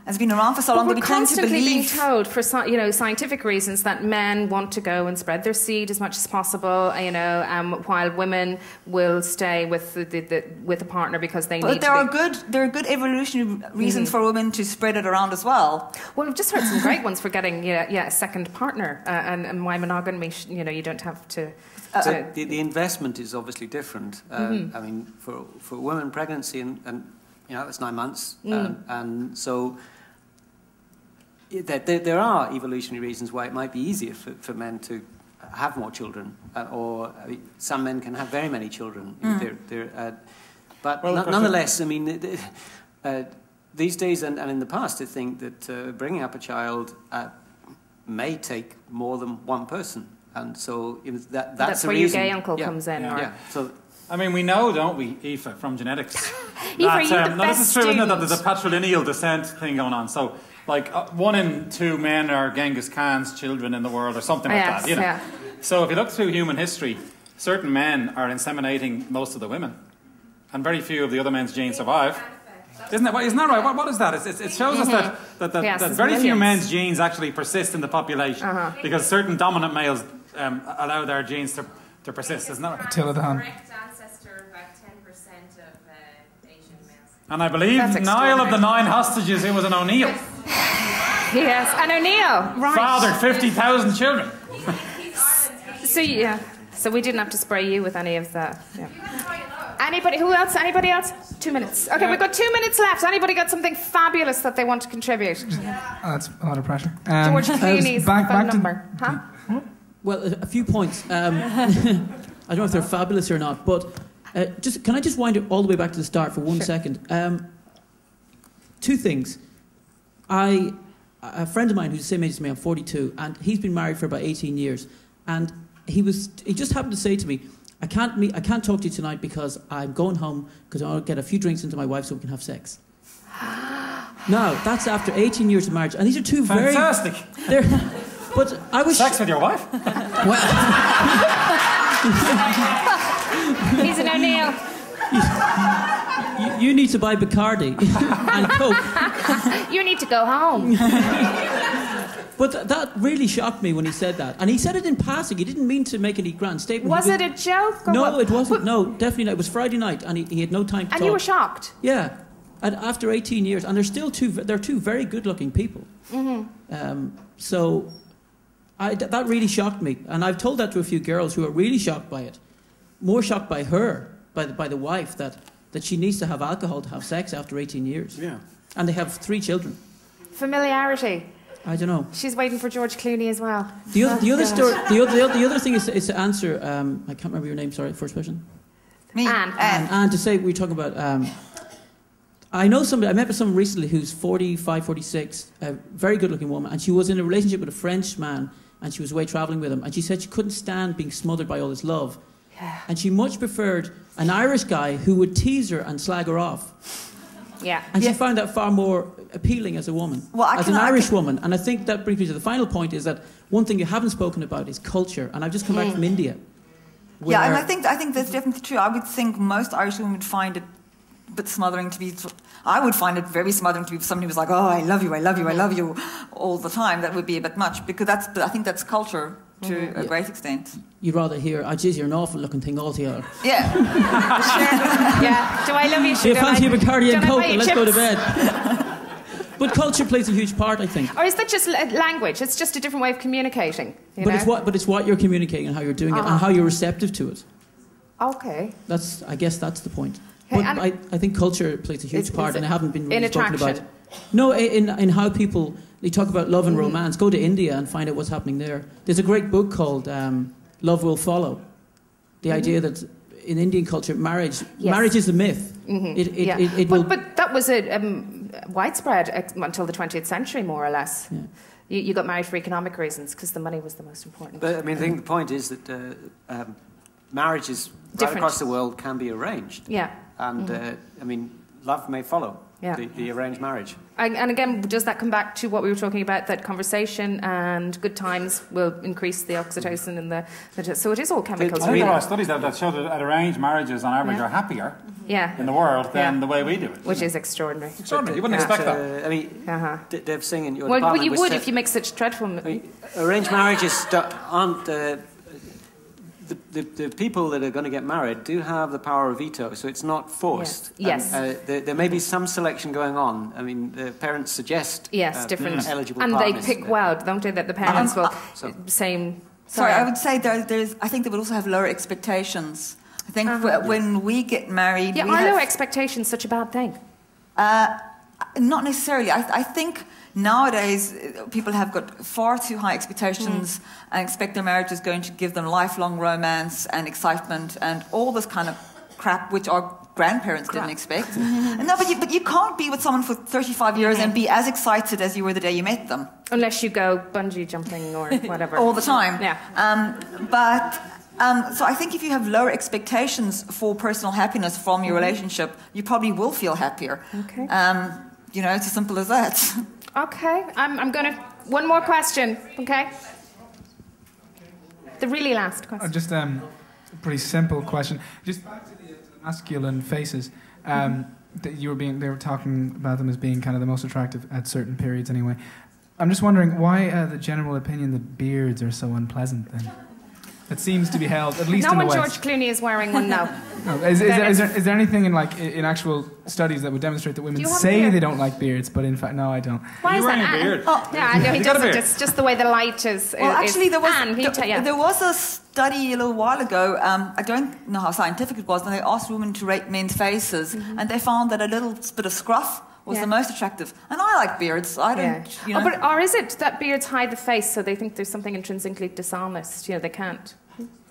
has been around for so long that we tend to believe.
We're constantly being told, for scientific reasons, that men want to go and spread their seed as much as possible. While women will stay with a partner because they need.
But there are good evolutionary reasons for women to spread it around as well.
Well, we've just heard some great ones for getting a second partner, and why monogamy. You don't have to.
The investment is obviously different. I mean, for a woman, pregnancy and it's 9 months, and so there are evolutionary reasons why it might be easier for men to have more children, or some men can have very many children. But nonetheless, I mean, these days and in the past, I think that bringing up a child may take more than one person. And so that's
That's
the
where
reason.
your gay uncle comes in. Or...
Yeah. So,
I mean, we know, don't we, Aoife, from genetics,
Aoife,
this is true, isn't it, that there's a patrilineal descent thing going on. So, like, 1 in 2 men are Genghis Khan's children in the world, or something like that. You know?
Yeah.
So, if you look through human history, certain men are inseminating most of the women, and very few of the other men's genes survive. Isn't that right? What is that? It shows us that very few men's genes actually persist in the population because certain dominant males allow their genes to persist. Isn't that right?
Attila the Hun.
Correct ancestor, about 10% of Asian males.
And I believe Niall of the 9 hostages, it was an O'Neill.
Yes, an O'Neill. Right.
Fathered 50,000 children.
So we didn't have to spray you with any of that. Yeah. Anybody? Who else? Anybody else? 2 minutes. Okay, we've got 2 minutes left. Anybody got something fabulous that they want to contribute?
That's a lot of pressure.
George Clooney's phone number. Huh?
Well, a few points. I don't know if they're fabulous or not, but can I just wind it all the way back to the start for 1 second? 2 things. A friend of mine who's the same age as me, I'm 42, and he's been married for about 18 years, and he just happened to say to me, I can't talk to you tonight because I'm going home because I want to get a few drinks into my wife so we can have sex. Now, that's after 18 years of marriage, and these are 2 very...
Fantastic.
But I was...
Sex with your wife?
He's an O'Neill.
You need to buy Bacardi and Coke.
You need to go home.
But that really shocked me when he said that. And he said it in passing. He didn't mean to make any grand statement.
Was it a joke? Or
no,
what?
it wasn't. No, definitely not. It was Friday night, and he had no time to talk.
And you were shocked?
Yeah. And after 18 years, and they're 2 very good-looking people.
Mm-hmm.
So that really shocked me. And I've told that to a few girls who are really shocked by it. More shocked by her, by the wife, that she needs to have alcohol to have sex after 18 years.
Yeah.
And they have 3 children.
Familiarity.
I don't know.
She's waiting for George Clooney as well.
The other thing is to answer. I can't remember your name. Sorry, first person.
Me.
Anne. To say we were talking about. I know somebody. I met with someone recently who's 45, 46, a very good-looking woman, and she was in a relationship with a French man, and she was away travelling with him, and she said she couldn't stand being smothered by all this love, and she much preferred an Irish guy who would tease her and slag her off.
Yeah.
And she found that far more appealing as a woman, as an Irish woman. And I think that brings me to the final point, is that one thing you haven't spoken about is culture. And I've just come back from India.
Yeah, and I think that's definitely true. I would think most Irish women would find it a bit smothering to be... I would find it very smothering to be somebody who was like, oh, I love you, I love you, I love you all the time. That would be a bit much, because I think that's culture to a great extent.
You'd rather hear, oh, geez, you're an awful-looking thing altogether.
Yeah.
Yeah. Do I love you?
Do you fancy a Bacardi and Coke? Let's go to bed. But culture plays a huge part, I think.
Or is that just language? It's just a different way of communicating.
It's what you're communicating and how you're doing it and how you're receptive to it.
Okay.
I guess that's the point. But I think culture plays a huge part, and I haven't been really spoken about. No, in how people, they talk about love and romance. Go to India and find out what's happening there. There's a great book called Love Will Follow. The idea that in Indian culture, marriage is a myth.
Mm-hmm. But that was widespread until the 20th century, more or less. Yeah. You got married for economic reasons because the money was the most important.
But I mean, I think the point is that marriages right across the world can be arranged.
Yeah.
And I mean, love may follow the arranged marriage.
And again, does that come back to what we were talking about, that conversation and good times will increase the oxytocin in the so it is all chemicals.
I think there are studies that show that arranged marriages on average are happier in the world than the way we do it.
Which is extraordinary.
Extraordinary. You wouldn't expect that.
I mean, Dave Singh in your department...
Well, you would if you make such dreadful...
arranged marriages aren't... The people that are going to get married do have the power of veto, so it's not forced.
Yes.
There may be some selection going on. I mean, the parents suggest
different
eligible
and
partners.
they pick well, don't they? That the parents will same.
Sorry, I would say there's. I think they would also have lower expectations. I think when we get married,
are lower expectations such a bad thing?
Not necessarily. I think. Nowadays, people have got far too high expectations and expect their marriage is going to give them lifelong romance and excitement and all this kind of crap, which are grandparents didn't expect. No, but you can't be with someone for 35 years and be as excited as you were the day you met them.
Unless you go bungee jumping or whatever.
All the time.
Yeah.
So I think if you have lower expectations for personal happiness from your relationship, you probably will feel happier.
Okay.
It's as simple as that.
Okay. I'm going to... One more question, okay? The really last question.
Just a pretty simple question. Just back to the masculine faces. They were talking about them as being kind of the most attractive at certain periods anyway. I'm just wondering why the general opinion that beards are so unpleasant then? It seems to be held, at least in the West.
No one George Clooney is wearing one now.
No. Is there anything in actual studies that would demonstrate that women say they don't like beards, but in fact, no, I don't.
Why is that?
A beard?
Yeah, I know he doesn't. It's just the way the light is.
Well, actually, there
was
a study a little while ago. I don't know how scientific it was, and they asked women to rate men's faces, and they found that a little bit of scruff was the most attractive. And I like beards. I don't.
Or is it that beards hide the face, so they think there's something intrinsically dishonest? They can't.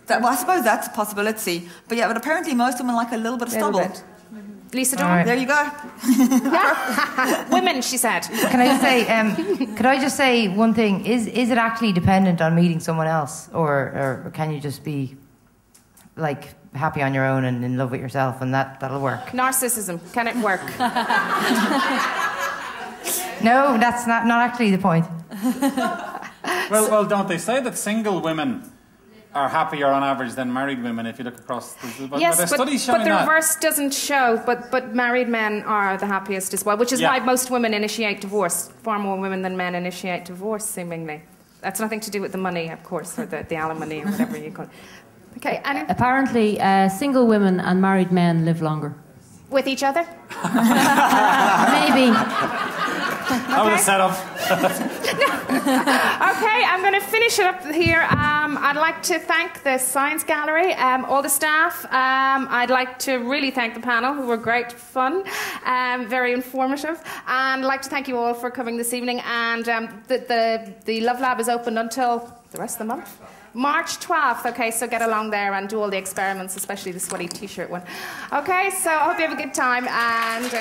Well, I suppose that's a possibility. But apparently most women like a little bit of stubble.
Lisa Dawn?
Right. There you go.
Women, she said.
Can I just say? Could I just say one thing? Is it actually dependent on meeting someone else, or can you just be like happy on your own and in love with yourself, and that'll work?
Narcissism, can it work?
No, that's not actually the point.
Well, don't they say that single women are happier on average than married women if you look across
yes, but the reverse doesn't show, but married men are the happiest as well, which is why most women initiate divorce. Far more women than men initiate divorce, seemingly. That's nothing to do with the money, of course, or the alimony or whatever you call it. Okay, and
apparently single women and married men live longer.
With each other?
Maybe.
That was a setup.
Okay, I'm going to finish it up here. I'd like to thank the Science Gallery, all the staff. I'd like to really thank the panel, who were great fun, very informative. And I'd like to thank you all for coming this evening. And the Love Lab is open until the rest of the month. March 12th, okay, so get along there and do all the experiments, especially the sweaty t-shirt one. Okay, so I hope you have a good time, and...